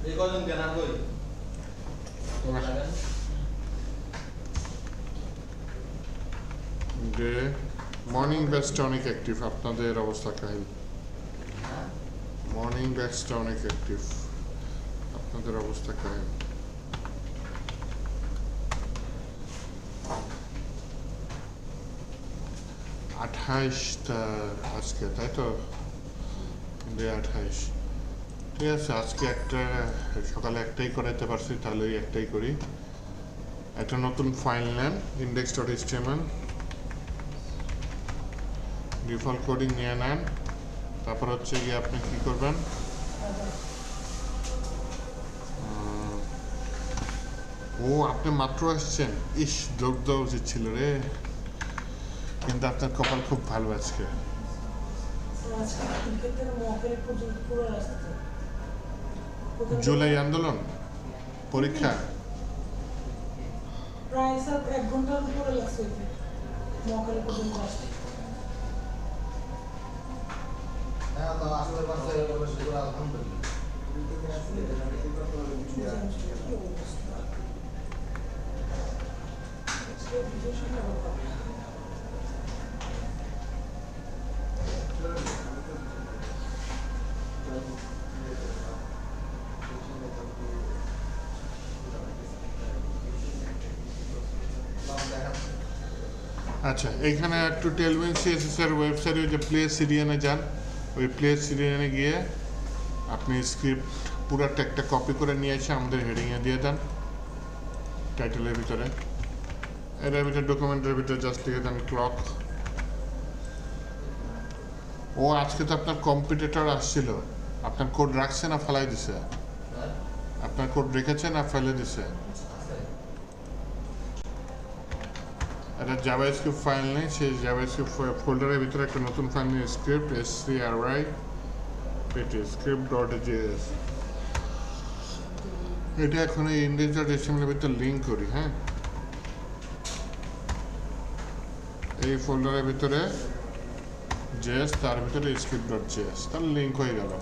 যে মর্নিং ব্যাচটা অনেক অ্যাক্টিভ, আপনাদের অবস্থা কাহিল। মর্নিং ব্যাচটা অনেক অ্যাক্টিভ, আপনাদের অবস্থা কাহিল। 28টা আজকে, তাই তো? 28। ঠিক আছে, আজকে একটা সকালে একটাই করাইতে পারছি, তাহলে ওই একটাই করি। একটা নতুন ফাইল নেন, index.html, ডিফল্ট কোডিং নিয়ে নেন। তারপর হচ্ছে গিয়ে আপনি কি করবেন, ও আপনি মাত্র আসছেন, ইস যোগ দেওয়া উচিত ছিল রে, কিন্তু আপনার কপাল খুব ভালো আজকে। জুলাই আন্দোলন পরীক্ষা প্রায় 1 ঘন্টার উপরে লাগছে মহাকালী পর্যন্ত আসতে। হ্যাঁ, তো আসলে পাশে সেগুলো আলহামদুলিল্লাহ। আচ্ছা, এইখানে একটু টেলভিন সিএসএস এর ওয়েবসাইটে যে প্লে সিরিয়ানে যান, ওই প্লে সিরিয়ানে গিয়ে আপনি স্ক্রিপ্ট পুরো একটা কপি করে নিয়ে এসে আমাদের হেডিংয়ে দিয়ে দেন, টাইটেলের ভিতরে। এটার ভিতরে ডকুমেন্টের ভিতরে জাস্ট লিখে দেন ক্লক। ও আজকে তো আপনার কম্পিটিটর আসছিল, আপনার কোড রাখছে না ফেলাই দিছে? আপনার কোড রেখেছে না ফেলে দিছে? একটা জাভাস্ক্রিপ্ট ফাইল নেই, সেই জাভাস্ক্রিপ্ট ফোল্ডারের ভিতরে একটা নতুন ফাইল নিয়ে স্ক্রিপ্ট SCRI script.js, এটা এখন এই index.html এর ভিতরে লিঙ্ক করি। হ্যাঁ, এই ফোল্ডারের ভিতরে জেএস, তার ভিতরে script.js, তাহলে লিঙ্ক হয়ে গেল।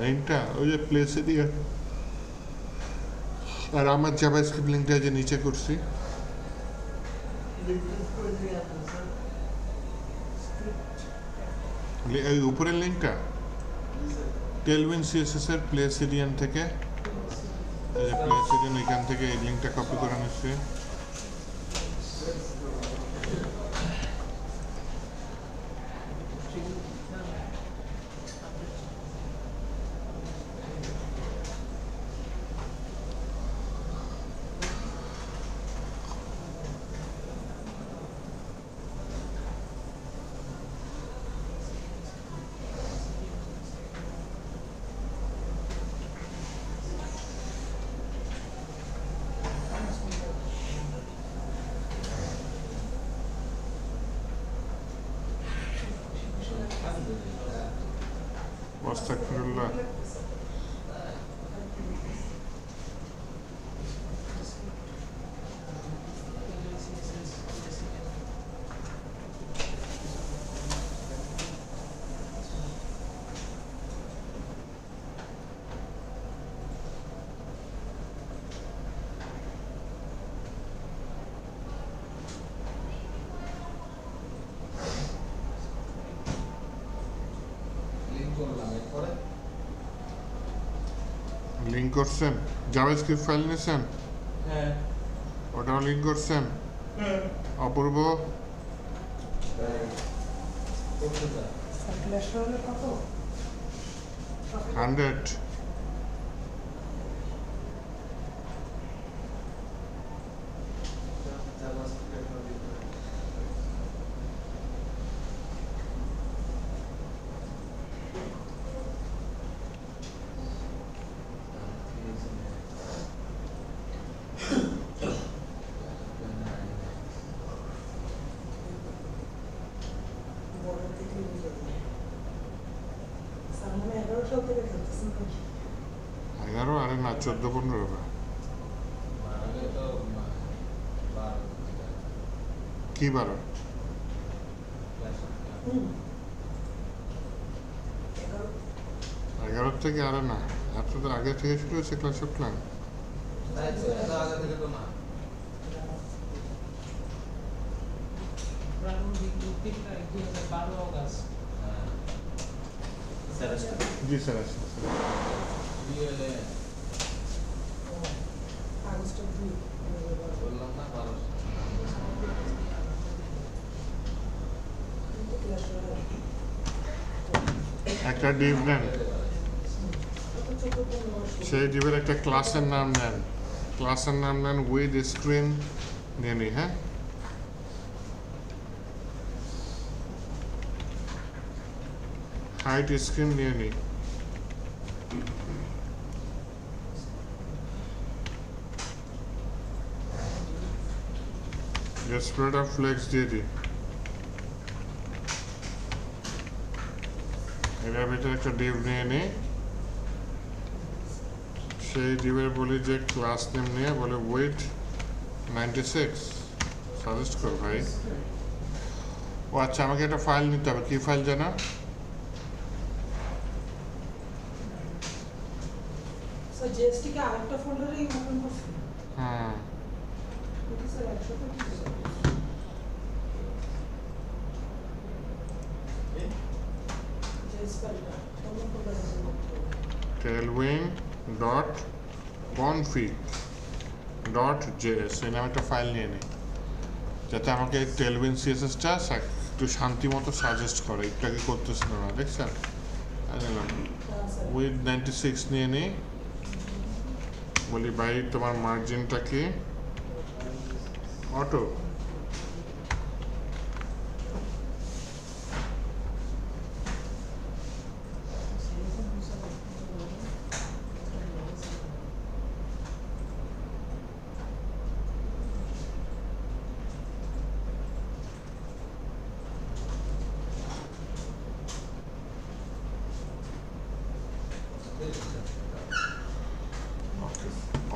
লিঙ্কটা ওই যে প্লেসে দিয়ে, আর আমার জাভাস্ক্রিপ্ট লিঙ্কটা যে নিচে করছি, এই উপরের লিঙ্কটা টেলভিন সিএসএস এর প্লে সিরিয়ান থেকে, এই যে প্লে সিরিয়ান, এখান থেকে এই লিঙ্কটা কপি করে নিচ্ছি। আস্তাগফিরুল্লাহ। লিঙ্ক করছেন, জাভাস্ক্রিপ্ট ফাইল নিয়েছেন? হ্যাঁ। ওটাও লিঙ্ক করছেন? অপূর্ব কত 100। বড় থেকে নিয়ে যাবে সামনে 11 সাল থেকে খেলতেছেন নাকি? 11, আরে না 14-15 হবে। কি বারো? হুম 11 11 থেকে আরো না, আপনাদের আগে থেকে শুরু হয়েছে ক্লাস অফ প্ল্যান। তাই তো, এত আগে থেকে তো না। প্রারম্ভিক রুটিন 2012 অগাস্ট। হ্যাঁ। জি স্যার আছে। বিএলএ আগস্টের 2 বললাম না 12। একটা ডিভ নেন, সেই ডিভের একটা ক্লাসের নাম নেন, ক্লাসের নাম নেন উইথ স্ক্রিন নিয়ে নি। হ্যাঁ, হাইট স্ক্রিন নিয়ে নি। স্প্রেড অফ ফ্লেক্স দিয়ে দিই। এটার ভিতরে একটা ডিভ নিয়ে নিই, সেই ডিভের বলি যে ক্লাস নেম নিয়ে বলে ওয়েট 96 সাজেস্ট কর ভাই। ও আচ্ছা, আমাকে একটা ফাইল নিতে হবে। কি ফাইল জানা? স্যার জিএসটি কে আরেকটা ফোল্ডারে ওপেন করছি। হুম, ওটা স্যার একসাথে কি জিএস ফাইলটা অন্য ফোল্ডারে ওপেন করতে হবে। tailwind dot config dot js এই নামে একটা ফাইল নিয়ে নিই, যাতে আমাকে টেলউইন্ড সিএসএসটা একটু শান্তি মতো সাজেস্ট করে। একটু আগে করতেছিল না, দেখছেন? নিলাম হ্যাঁ স্যার উইথ 96 নিয়ে নিই, বলি ভাই তোমার মার্জিনটা কি অটো?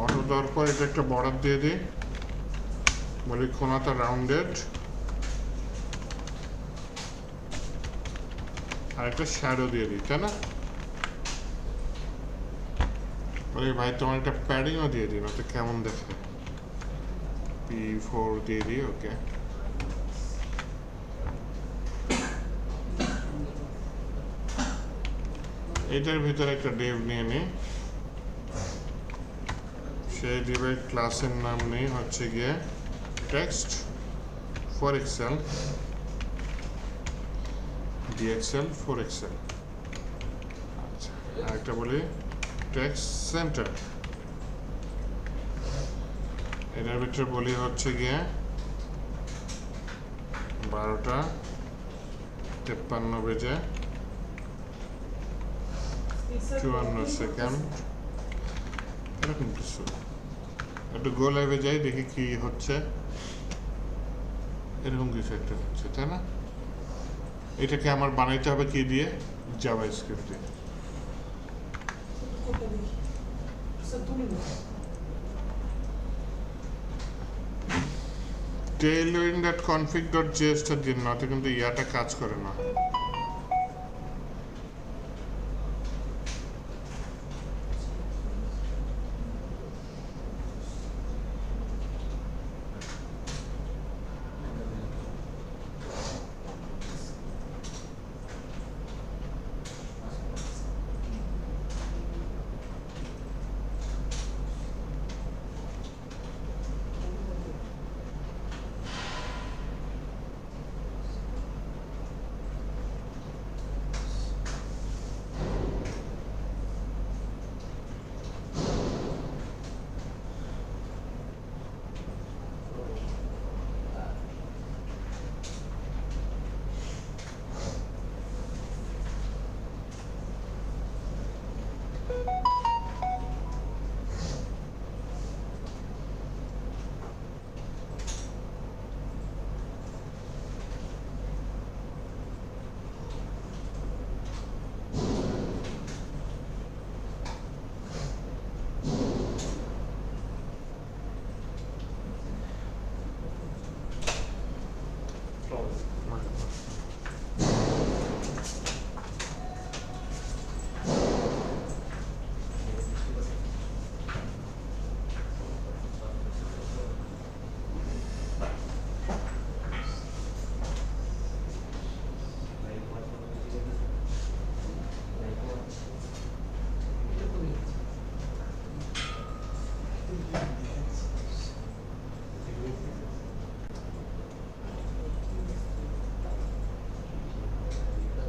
অটো দেওয়ার পর এটা একটা বর্ডার দিয়ে দিই, বলি কোনাটা রাউন্ডেড, আর একটা শ্যাডো দিয়ে দিই, তাই না? বলি ভাই তোমার একটা প্যাডিংও দিয়ে দিই, না তো কেমন দেখে। P4 দিয়ে দিই, ওকে। এটার ভিতরে একটা ডিভ নিয়ে নিই, সেই ডিভের ক্লাসের নাম নেই হচ্ছে গিয়ে text for Excel, DXL for Excel. আচ্ছা, আরেকটা বলি টেক্সট সেন্টার, এটার ভিতরে বলি হচ্ছে গিয়ে 12টা 53 বেজে 54 সেকেন্ড, এরকম কিছু। একটু গো লাইভে যাই, দেখি কি হচ্ছে। এরকম কিছু একটা হচ্ছে, তাই না? এটাকে আমার বানাইতে হবে কি দিয়ে? জাভা স্ক্রিপ্ট দিয়ে। কোডটা দেখি স্যার তুলি না tailwind.config.js টা দিন, নয়তো কিন্তু ইয়াটা কাজ করে না।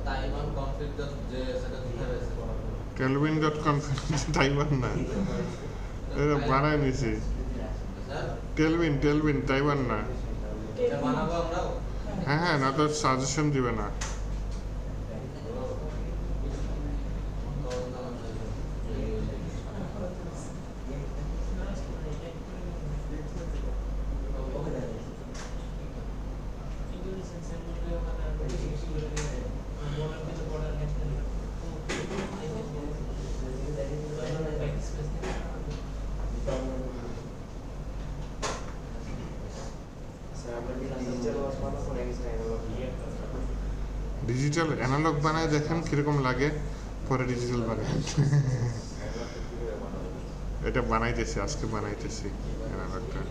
টাইমার কনফিগ যে সেটা কোথায় রয়েছে টেলভিন ডট কম টাইমার না, এটা বানায় নিছি। স্যার টেলভিন টাইমার না। এটা বানাবো আমরাও হ্যাঁ হ্যাঁ, না তো সাজেশন দিবে না। ডিজিটাল অ্যানালগ বানায় দেখেন কিরকম লাগে, পরে ডিজিটাল বানায়। এটা বানাইতেছি, আজকে বানাইতেছি অ্যানালগটা।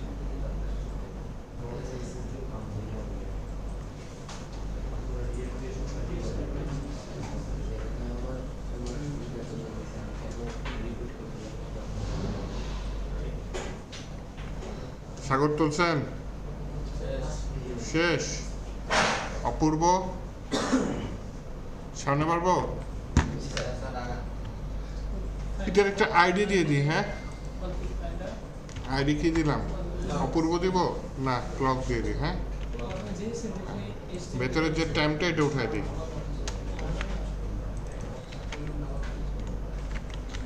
সাগর তুলছেন? শেষ? অপূর্ব সামনে পারবো? এটার একটা আইডি দিয়ে দিই। হ্যাঁ, আইডি কি দিলাম? অপূর্ব দিব না, ক্লক দিয়ে দিই। হ্যাঁ, ভেতরের যে টাইমটা এটা উঠাই দিই।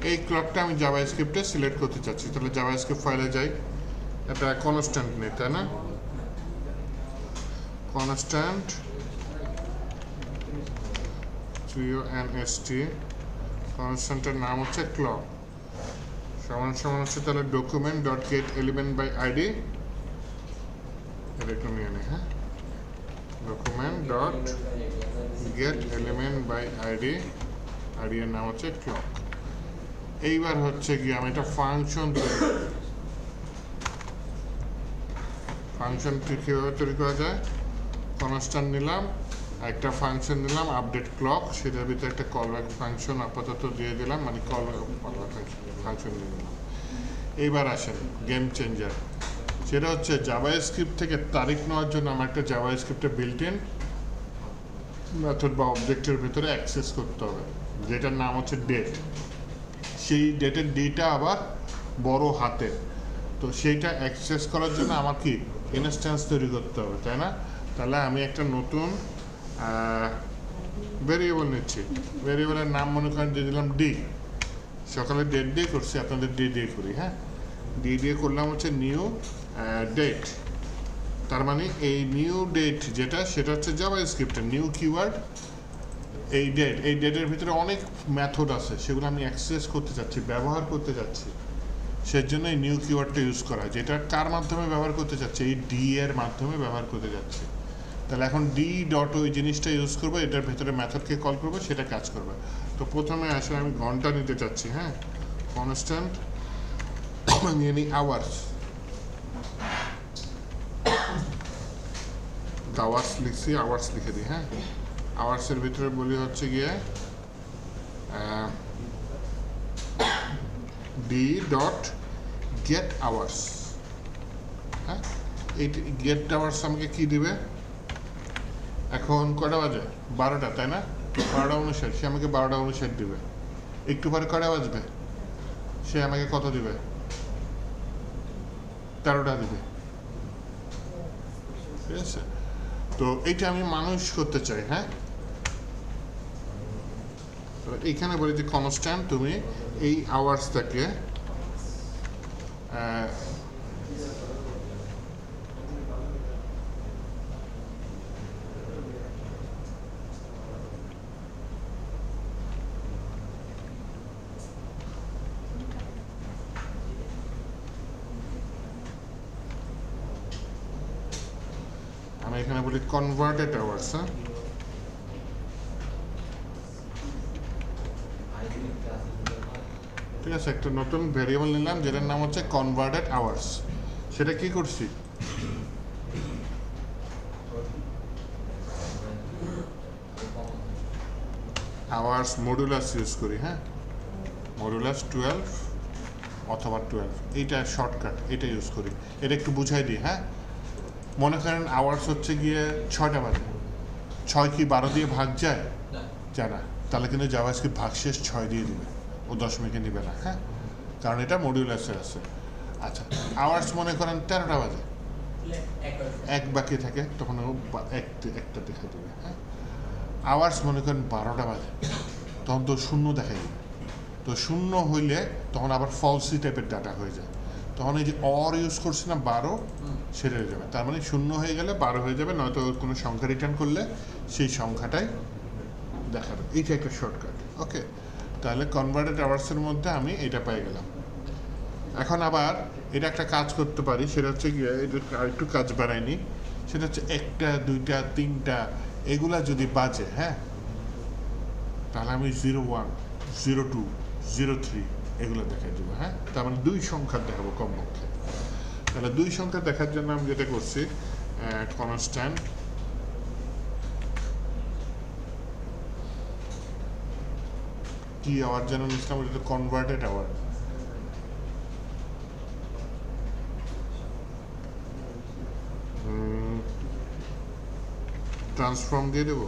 এই ক্লকটা আমি জাভা স্ক্রিপ্টে সিলেক্ট করতে চাচ্ছি, তাহলে জাভা স্ক্রিপ্ট ফাইলে যাই। এটা কনস্ট্যান্ট নেই, তাই না? কনস্ট্যান্ট CONST, কনস্ট্যান্টের নাম হচ্ছে ক্লক, সমান সমান হচ্ছে তাহলে document dot get element by ID. এটা একটু নিয়ে নিই। হ্যাঁ, document dot get element by ID, ID এর নাম হচ্ছে ক্লক। এইবার হচ্ছে কি আমি একটা ফাংশন কীভাবে তৈরি করা যায়, কনস্ট্যান্ট নিলাম, একটা ফাংশন দিলাম আপডেট ক্লক, সেটার ভিতরে একটা কলব্যাক ফাংশন আপাতত দিয়ে দিলাম, মানে কলব্যাক ফাংশন দিয়ে দিলাম। এইবার আসেন গেম চেঞ্জার, সেটা হচ্ছে জাভা স্ক্রিপ্ট থেকে তারিখ নেওয়ার জন্য আমার একটা জাভা স্ক্রিপ্টে বিল্ট ইন মেথড বা অবজেক্টের ভিতরে অ্যাক্সেস করতে হবে, যেটার নাম হচ্ছে ডেট। সেই ডেটের ডেটা আবার বড় হাতে, তো সেইটা অ্যাক্সেস করার জন্য আমার কি ইনস্ট্যান্স তৈরি করতে হবে, তাই না? তাহলে আমি একটা নতুন ভেরিয়েবল নিচ্ছি, ভেরিয়েবলের নাম মনে করেন দিয়ে দিলাম ডি। সকালে ডেট দিয়ে করছি, আপনাদের ডি দিয়ে করি। হ্যাঁ, ডি দিয়ে করলাম হচ্ছে নিউ ডেট। তার মানে এই নিউ ডেট যেটা, সেটা হচ্ছে জাভা স্ক্রিপ্টের নিউ কিওয়ার্ড। এই ডেটের ভিতরে অনেক মেথড আছে, সেগুলো আমি অ্যাক্সেস করতে চাচ্ছি, ব্যবহার করতে চাচ্ছি, সেজন্য এই নিউ কিওয়ার্ডটা ইউজ করা। যেটা কার মাধ্যমে ব্যবহার করতে চাচ্ছি? এই ডি এর মাধ্যমে ব্যবহার করতে যাচ্ছি। তাহলে এখন ডি ডট ওই জিনিসটা ইউজ করবো, এটার ভেতরে মেথডকে কল করবো, সেটা কাজ করবে। তো প্রথমে আসলে আমি ঘন্টা নিতে চাচ্ছি। হ্যাঁ, কনস্ট্যান্ট নিয়ে নিই আওয়ার্স, আওয়ার্স লিখছি, আওয়ার্স লিখে দিই। হ্যাঁ, আওয়ার্সের ভিতরে বলি হচ্ছে গিয়ে ডি ডট গেট আওয়ার্স। হ্যাঁ, এই গেট আওয়ার্স আমাকে কি দিবে? এখন কটা বাজে? 12টা, তাই না? 12:59, সে আমাকে 12:59 দিবে। একটু পরে কটা বাজবে? সে আমাকে কত দিবে? 13টা দিবে। ঠিক আছে, তো এইটা আমি মানুষ করতে চাই। হ্যাঁ, এইখানে বলি যে কনস্ট্যান্ট তুমি এই আওয়ার্সটাকে আমি এখানে বলি কনভার্টেড আওয়ার্স। হ্যাঁ, ঠিক আছে, একটা নতুন ভেরিয়েবল নিলাম যেটার নাম হচ্ছে কনভার্টেড আওয়ার্স। সেটা কি করছি? আওয়ার্স মডুলাস ইউজ করি। হ্যাঁ, মডুলাস 12 অথবা 12। এইটা শর্টকাট, এটা ইউজ করি। এটা একটু বুঝাই দিই, হ্যাঁ। মনে করেন আওয়ার্স হচ্ছে গিয়ে 6টা বাজে, 6 কি 12 দিয়ে ভাগ যায়? যায় না। তাহলে কিন্তু জাভাস্ক্রিপ্ট ভাগশেষ 6 দিয়ে দিবে, ও দশমিকে নিবে না, হ্যাঁ, কারণ এটা মডিউলাসে আছে। আচ্ছা, আওয়ার্স মনে করেন 13টা বাজে, এক বাকি থাকে, তখন ও একটা দেখা দেবে, হ্যাঁ। আওয়ার্স মনে করেন 12টা বাজে, তখন তো শূন্য দেখাই দেবে। তো শূন্য হইলে তখন আবার ফলসি টাইপের ডাটা হয়ে যায়, তখন এই যে অর ইউজ করছি না 12, সেটা হয়ে যাবে। তার মানে শূন্য হয়ে গেলে 12 হয়ে যাবে, নয়তো কোনো সংখ্যা রিটার্ন করলে সেই সংখ্যাটাই দেখাবে। এইটা একটা শর্টকাট, ওকে। তাহলে কনভার্টেড আওয়ার্সের মধ্যে আমি এটা পেয়ে গেলাম। এখন আবার এটা একটা কাজ করতে পারি, সেটা হচ্ছে গিয়ে এটা আরেকটু কাজ বাড়ায়নি, সেটা হচ্ছে 1টা 2টা 3টা এগুলা যদি বাজে, হ্যাঁ, তাহলে আমি 01 02 03 এগুলো দেখাই দেবো, হ্যাঁ। তার মানে 2 সংখ্যা দেখাবো কমপক্ষে। তাহলে 2 সংখ্যা দেখার জন্য আমি যেটা করছি, কনস্ট্যান্ট কি আওয়ার যেন নিচ্ছিলাম, ওটা কনভার্টেড আওয়ার। ট্রান্সফর্ম দিয়ে দেবো।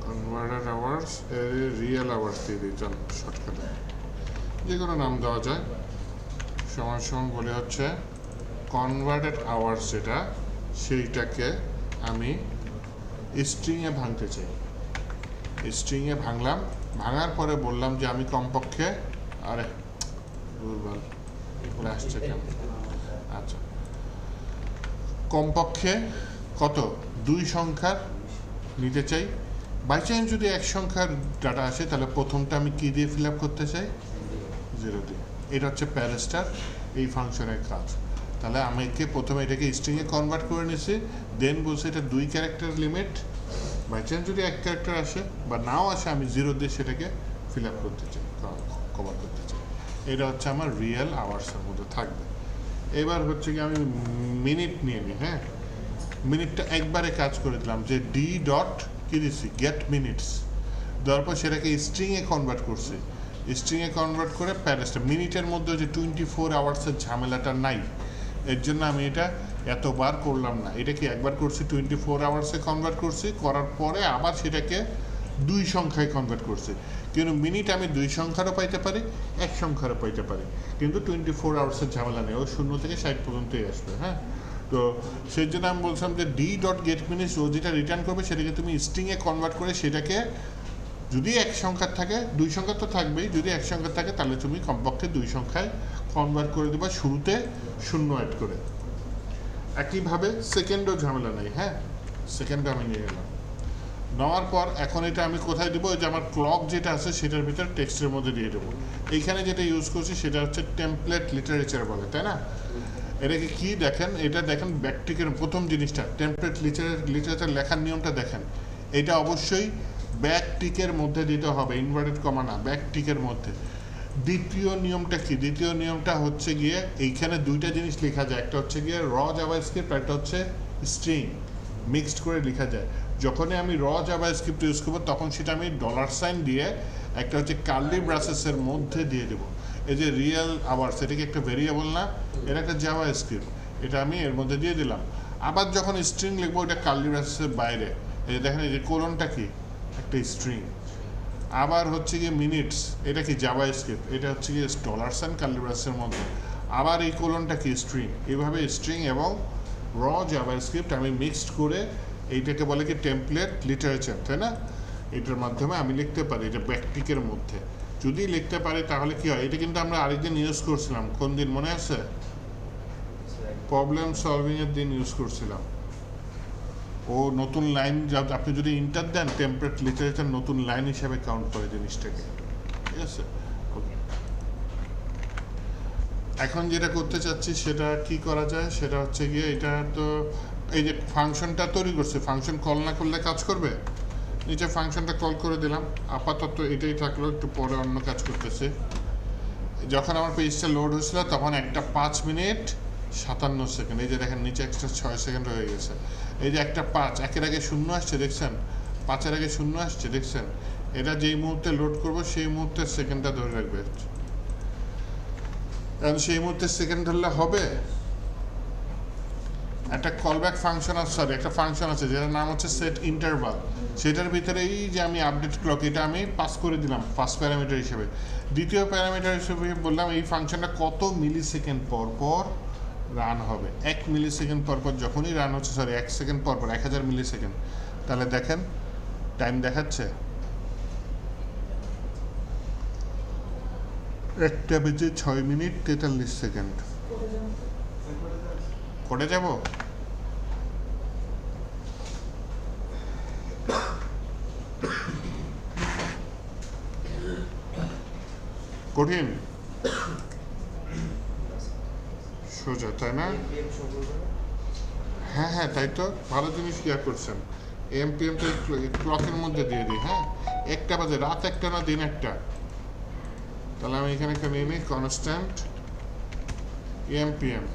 কনভার্টেড আওয়ার্স রিয়েল আওয়ার্স দিয়ে দিই, চল শর্টকাটে যে কোনো নাম দেওয়া যায়। সমান সমান বলে হচ্ছে কনভার্টেড আওয়ার্স যেটা, সেইটাকে আমি স্ট্রিংয়ে ভাঙতে চাই। স্ট্রিংয়ে ভাঙলাম, ভাঙার পরে বললাম যে আমি কমপক্ষে, আরে ভুলভাল বলে আসছে কেন, আচ্ছা, কমপক্ষে কত 2 সংখ্যার নিতে চাই। বাই চান্স যদি 1 সংখ্যার ডাটা আসে, তাহলে প্রথমটা আমি কী দিয়ে ফিল আপ করতে চাই? 0 দিয়ে। এটা হচ্ছে প্যারাস্টার এই ফাংশনের কাজ। তাহলে আমাকে প্রথমে এটাকে স্ট্রিংয়ে কনভার্ট করে নিছি, দেন বলছে এটা 2 ক্যারেক্টার লিমিট, বাই চান্স যদি 1 ক্যারেক্টার আসে বা নাও আসে, আমি 0 দিয়ে সেটাকে ফিল আপ করতে চাই, কভার করতে চাই। এটা হচ্ছে আমার রিয়েল আওয়ার্সের মধ্যে থাকবে। এবার হচ্ছে কি আমি মিনিট নিয়ে নিই, হ্যাঁ। মিনিটটা একবারে কাজ করে দিলাম, যে ডি ডট কী দিচ্ছি, গেট মিনিটস দেওয়ার পর সেটাকে স্ট্রিংয়ে কনভার্ট করছি। স্ট্রিংয়ে কনভার্ট করে প্যারেসটা মিনিটের মধ্যে যে 24 আওয়ার্সের ঝামেলাটা নাই, এর জন্য আমি এটা এতবার করলাম না। এটা কি একবার করছি 24 আওয়ার্সে কনভার্ট করছি, করার পরে আবার সেটাকে 2 সংখ্যায় কনভার্ট করছি। কিন্তু মিনিট আমি 2 সংখ্যারও পাইতে পারি, 1 সংখ্যারও পাইতে পারি, কিন্তু 24 আওয়ার্সের ঝামেলা নেই, ও 0 থেকে 60 পর্যন্তই আসবে, হ্যাঁ। তো সেই জন্য আমি বলছিলাম যে ডি ডট গেট মিনিটস, ও যেটা রিটার্ন করবে সেটাকে তুমি স্ট্রিংয়ে কনভার্ট করে সেটাকে, যদি 1 সংখ্যার থাকে, 2 সংখ্যা তো থাকবেই, যদি 1 সংখ্যা থাকে তাহলে তুমি কমপক্ষে 2 সংখ্যায় কনভার্ট করে দেবা, শুরুতে 0 অ্যাড করে। একইভাবে সেকেন্ডও ঝামেলা নেই, হ্যাঁ। সেকেন্ডও আমি নিয়ে গেলাম, নেওয়ার পর এখন এটা আমি কোথায় দেবো? যে আমার ক্লক যেটা আছে সেটার ভিতরে টেক্সটের মধ্যে দিয়ে দেবো। এইখানে যেটা ইউজ করছি সেটা হচ্ছে টেমপ্লেট লিটারেচার বলে, তাই না? এটাকে কি দেখেন, এটা দেখেন ব্যাকটিকের প্রথম জিনিসটা, টেমপ্লেট লিটারেচার লেখার নিয়মটা দেখেন। এটা অবশ্যই ব্যাকটিকের মধ্যে দিতে হবে, ইনভার্টেড কমা না, ব্যাকটিকের মধ্যে। দ্বিতীয় নিয়মটা কি? দ্বিতীয় নিয়মটা হচ্ছে গিয়ে এইখানে 2টা জিনিস লেখা যায়, একটা হচ্ছে গিয়ে র জাভাস্ক্রিপ্ট, একটা হচ্ছে স্ট্রিং, মিক্সড করে লেখা যায়। যখনই আমি র জাভাস্ক্রিপ্ট ইউজ করবো তখন সেটা আমি $সাইন দিয়ে একটা হচ্ছে কার্লি ব্রাসেসের মধ্যে দিয়ে দেবো। এই যে রিয়েল আওয়ার্স, এটা কি একটা ভেরিয়েবল না? এটা একটা জাভাস্ক্রিপ্ট, এটা আমি এর মধ্যে দিয়ে দিলাম। আবার যখন স্ট্রিং লিখবো এটা কার্লি ব্রাসেসের বাইরে, এই যে দেখেন এই যে কোলনটা কি, একটা স্ট্রিং। আবার হচ্ছে গিয়ে মিনিটস, এটা কি জাভাস্ক্রিপ্ট, এটা হচ্ছে গিয়ে $সাইন কার্লি ব্রাসেসের মধ্যে। আবার এই কোলনটা কি, স্ট্রিং। এইভাবে স্ট্রিং এবং র জাভাস্ক্রিপ্ট আমি মিক্সড করে এইটাকে বলে কি টেমপ্লেট লিটারেচার, তাই না? এটার মাধ্যমে আমি লিখতে পারি, এটা ব্যাকটিকের মধ্যে যদি লিখতে পারি তাহলে কি হয়। এটা কিন্তু আমরা আরেকদিন ইউজ করছিলাম, কোন দিন মনে আছে? প্রবলেম সলভিংয়ের দিন ইউজ করছিলাম। ও নতুন লাইন, আপনি যদি ইন্টার দেন টেমপ্লেট লিটারেচার নতুন লাইন হিসাবে কাউন্ট করে জিনিসটাকে, ঠিক আছে? এখন যেটা করতে চাচ্ছি সেটা কি করা যায়, সেটা হচ্ছে গিয়ে এটা তো এই যে ফাংশনটা তৈরি করছে, ফাংশন কল না করলে কাজ করবে। নিচে ফাংশনটা কল করে দিলাম, আপাতত এটাই থাকলো, একটু পরে অন্য কাজ করতেছে। যখন আমার পেজটা লোড হয়েছিল তখন 1:05:57 এই যে দেখেন নিচে এক্সট্রা 6 সেকেন্ড হয়ে গেছে। এই যে 1:05 একের আগে 0 আসছে দেখছেন, 5-এর আগে 0 আসছে দেখছেন। এটা যেই মুহূর্তে লোড করব সেই মুহূর্তের সেকেন্ডটা ধরে রাখবে। কারণ সেই মুহূর্তে সেকেন্ড ধরলে হবে। একটা কলব্যাক ফাংশন আছে, সরি একটা ফাংশন আছে যেটার নাম হচ্ছে সেট ইন্টারভাল। সেটার ভিতরে এই যে আমি আপডেট ক্লক এটা আমি পাস করে দিলাম ফার্স্ট প্যারামিটার হিসেবে। দ্বিতীয় প্যারামিটার হিসেবে বললাম এই ফাংশনটা কত মিলি সেকেন্ড পর পর রান হবে। 1 মিলি সেকেন্ড পর পর যখনই রান হচ্ছে, সরি 1 সেকেন্ড পর পর 1000 মিলি সেকেন্ড। তাহলে দেখেন টাইম দেখাচ্ছে 1:06:43। করে যান। করে যাব? কঠিন সোজা তাই না? হ্যাঁ হ্যাঁ তাই তো, ভালো জিনিস শেয়ার করছেন। এমপিএম তো ক্লকের মধ্যে দিয়ে দিই। হ্যাঁ 1টা বাজে, রাত 1টা না দিন 1টা। তাহলে আমি এখানে একটা নিয়ে নিই কনস্ট্যান্ট এমপিএম।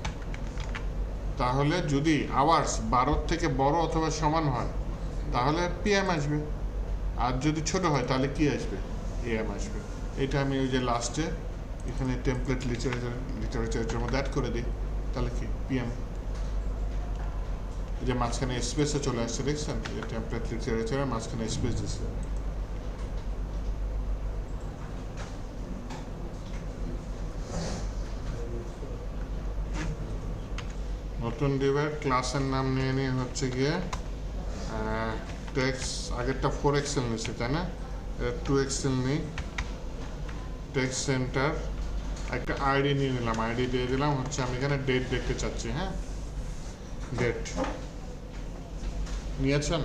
তাহলে যদি আওয়ার্স 12 থেকে বড় অথবা সমান হয় তাহলে পিএম আসবে, আর যদি ছোট হয় তাহলে কি আসবে? এএম আসবে। এটা আমি ওই যে লাস্টে এখানে টেমপ্লেট লিটারেচারের মধ্যে অ্যাড করে দিই, তাহলে কি পিএম। এই যে মাঝখানে স্পেসে চলে আসছে দেখছেন, যে টেমপ্লেট লিটারেচারের মাঝখানে স্পেস দিচ্ছে। নতুন ডিভাইড ক্লাসের নাম নিয়ে নিয়ে হচ্ছে গিয়ে টেক্স, আগেরটা 4 এক্সেল নিচ্ছে তাই না, 2 এক্সেল নিই। টেক্স সেন্টার একটা আইডি নিয়ে নিলাম, আইডি দিয়ে দিলাম হচ্ছে আমি এখানে ডেট দেখতে চাচ্ছি। হ্যাঁ ডেট নিয়েছেন?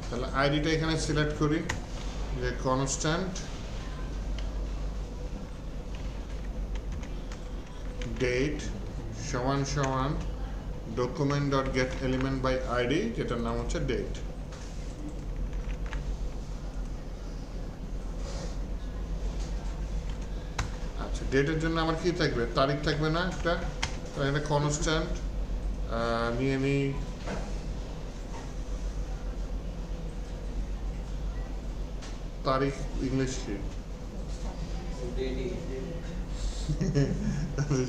তাহলে আইডিটা এখানে সিলেক্ট করি যে কনস্ট্যান্ট ডেট সমান সমান document dot get element by ID, যেটার নাম হচ্ছে ডেট। আচ্ছা ডেটের জন্য আমার কি থাকবে? তারিখ থাকবে না একটা, এখানে কনস্ট্যান্ট নিয়ে নিই তারিখ, ইংলিশ কি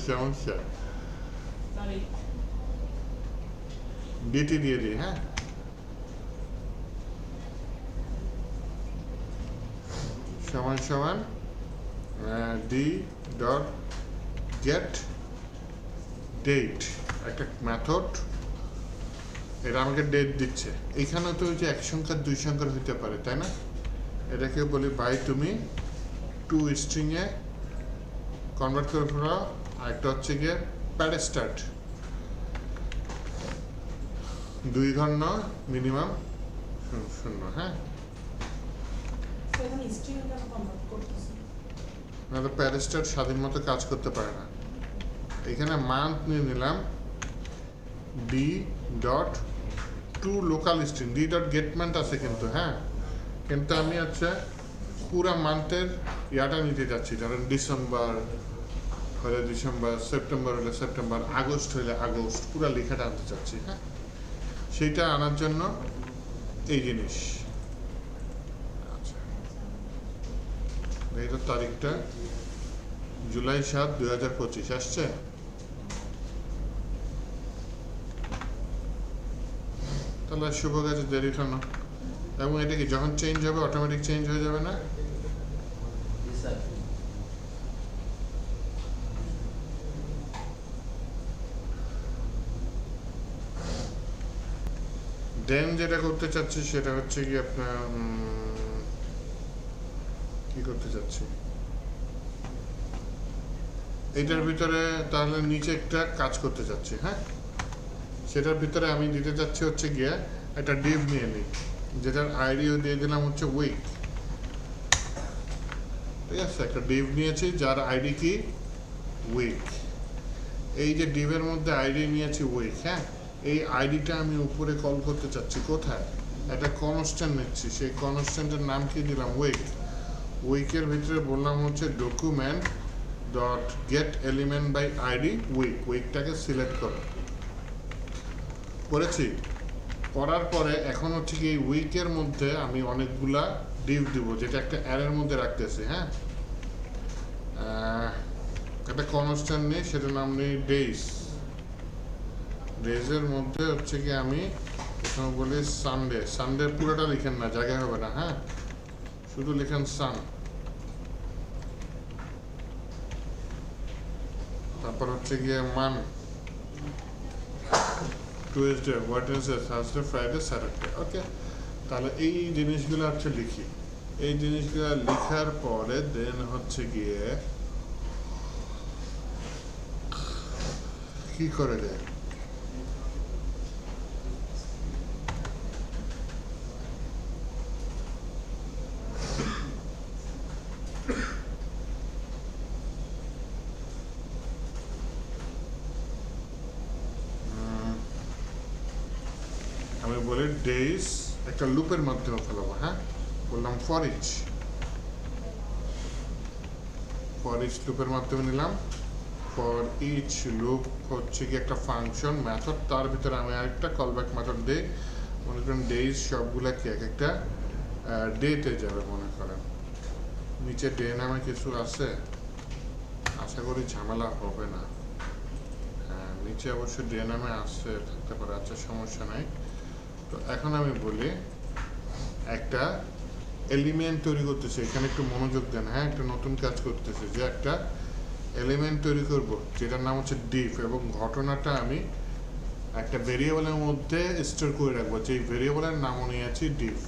সমস্যা, তারিখ ডিটি দিয়ে দিই। হ্যাঁ সমান সমান ডি ডট গেট ডেট, একটা মেথড, এটা আমাকে ডেট দিচ্ছে। এইখানে তো ওই যে 1 সংখ্যার 2 সংখ্যার হইতে পারে তাই না, এটাকে বলি বাই তুমি 2 স্ট্রিংয়ে কনভার্ট করে ফেলা। আরেকটা হচ্ছে গিয়ে প্যাডস্টার্ট 2 ঘর নয় মিনিমাম 0। হ্যাঁ এখানে স্ট্রিং কেন কনভার্ট করতেছি? না তো প্যাডস্টার্ট স্বাধীন মতো কাজ করতে পারে না। এখানে মান্থ নিয়ে নিলাম D dot to local string, D dot get month আছে কিন্তু। হ্যাঁ কিন্তু আমি হচ্ছে পুরা মান্থের ইয়াটা নিতে যাচ্ছি, ধরেন ডিসেম্বর হলে ডিসেম্বর, সেপ্টেম্বর হলে সেপ্টেম্বর, আগস্ট হলে আগস্ট, পুরা লেখাটা আনতে চাচ্ছি। হ্যাঁ সেইটা আনার জন্য এই জিনিস। আচ্ছা এই তো তারিখটা জুলাই 7, 2025 আসছে। তাহলে শুভ কাজে দেরি কেন? এবং এটা কি যখন চেঞ্জ হবে অটোমেটিক চেঞ্জ হয়ে যাবে না? দেন যেটা করতে চাচ্ছি সেটা হচ্ছে কি আপনার কি করতে চাচ্ছি এইটার ভিতরে, তাহলে নিচে একটা কাজ করতে চাচ্ছি। হ্যাঁ সেটার ভিতরে আমি দিতে চাচ্ছি হচ্ছে গিয়ে একটা ডিভ নিয়ে নিই, যেটার আইডিও দিয়ে দিলাম হচ্ছে উইক। ঠিক আছে, একটা ডিভ নিয়েছি যার আইডি কি উইক। এই যে ডিভের মধ্যে আইডি নিয়েছি উইক। হ্যাঁ এই আইডিটা আমি উপরে কল করতে চাচ্ছি কোথায়, একটা কনস্ট্যান্ট নিচ্ছি, সেই কনস্ট্যান্টের নাম কি দিলাম, উইক। উইকের ভিতরে বললাম হচ্ছে document dot get element by ID week, উইকটাকে সিলেক্ট করো। করেছি, করার পরে এখন হচ্ছে কি উইকের মধ্যে আমি অনেকগুলা ডিভ দিব, যেটা একটা অ্যারের মধ্যে রাখতেছি। হ্যাঁ, একটা কনস্ট্যান্ট নেই, সেটার নাম নেই ডেইজ। ডেজের মধ্যে হচ্ছে কি আমি এখানে বলি সানডে। সানডে পুরোটা লিখেন না, জায়গায় হবে না। হ্যাঁ, শুধু লিখেন সান। তারপর হচ্ছে গিয়ে Monday, Tuesday, Wednesday, Thursday, Friday, Saturday. Okay, তাহলে এই জিনিসগুলো হচ্ছে লিখি। এই জিনিসগুলো লেখার পরে দেন হচ্ছে গিয়ে কি করে দেয়, আমি বলি ডেইজ একটা লুপের মাধ্যমে ফেলাবো। হ্যাঁ, বললাম ফর ইচ, ফর ইচ লুপের মাধ্যমে নিলাম। ফর ইচ লুপ হচ্ছে কি একটা ফাংশন মেথড, তার ভিতরে আমি আরেকটা কলব্যাক মেথড দিই। মনে করেন ডেইজ সবগুলা কি এক একটা ডেতে যাবে। মনে করেন নিচে ডে নামে কিছু আছে, আশা করি ঝামেলা হবে না। হ্যাঁ, নিচে অবশ্য ডে নামে আসছে, থাকতে পারে। আচ্ছা, সমস্যা নাই। তো এখন আমি বলি একটা এলিমেন্ট তৈরি করতেছে, এখানে একটু মনোযোগ দেন। হ্যাঁ, একটা নতুন কাজ করতেছে, যে একটা এলিমেন্ট তৈরি করব যেটার নাম হচ্ছে ডিফ, এবং ঘটনাটা আমি একটা ভেরিয়েবলের মধ্যে স্টোর করে রাখবো, যেই ভেরিয়েবলের নামও নিয়েছি ডিফ।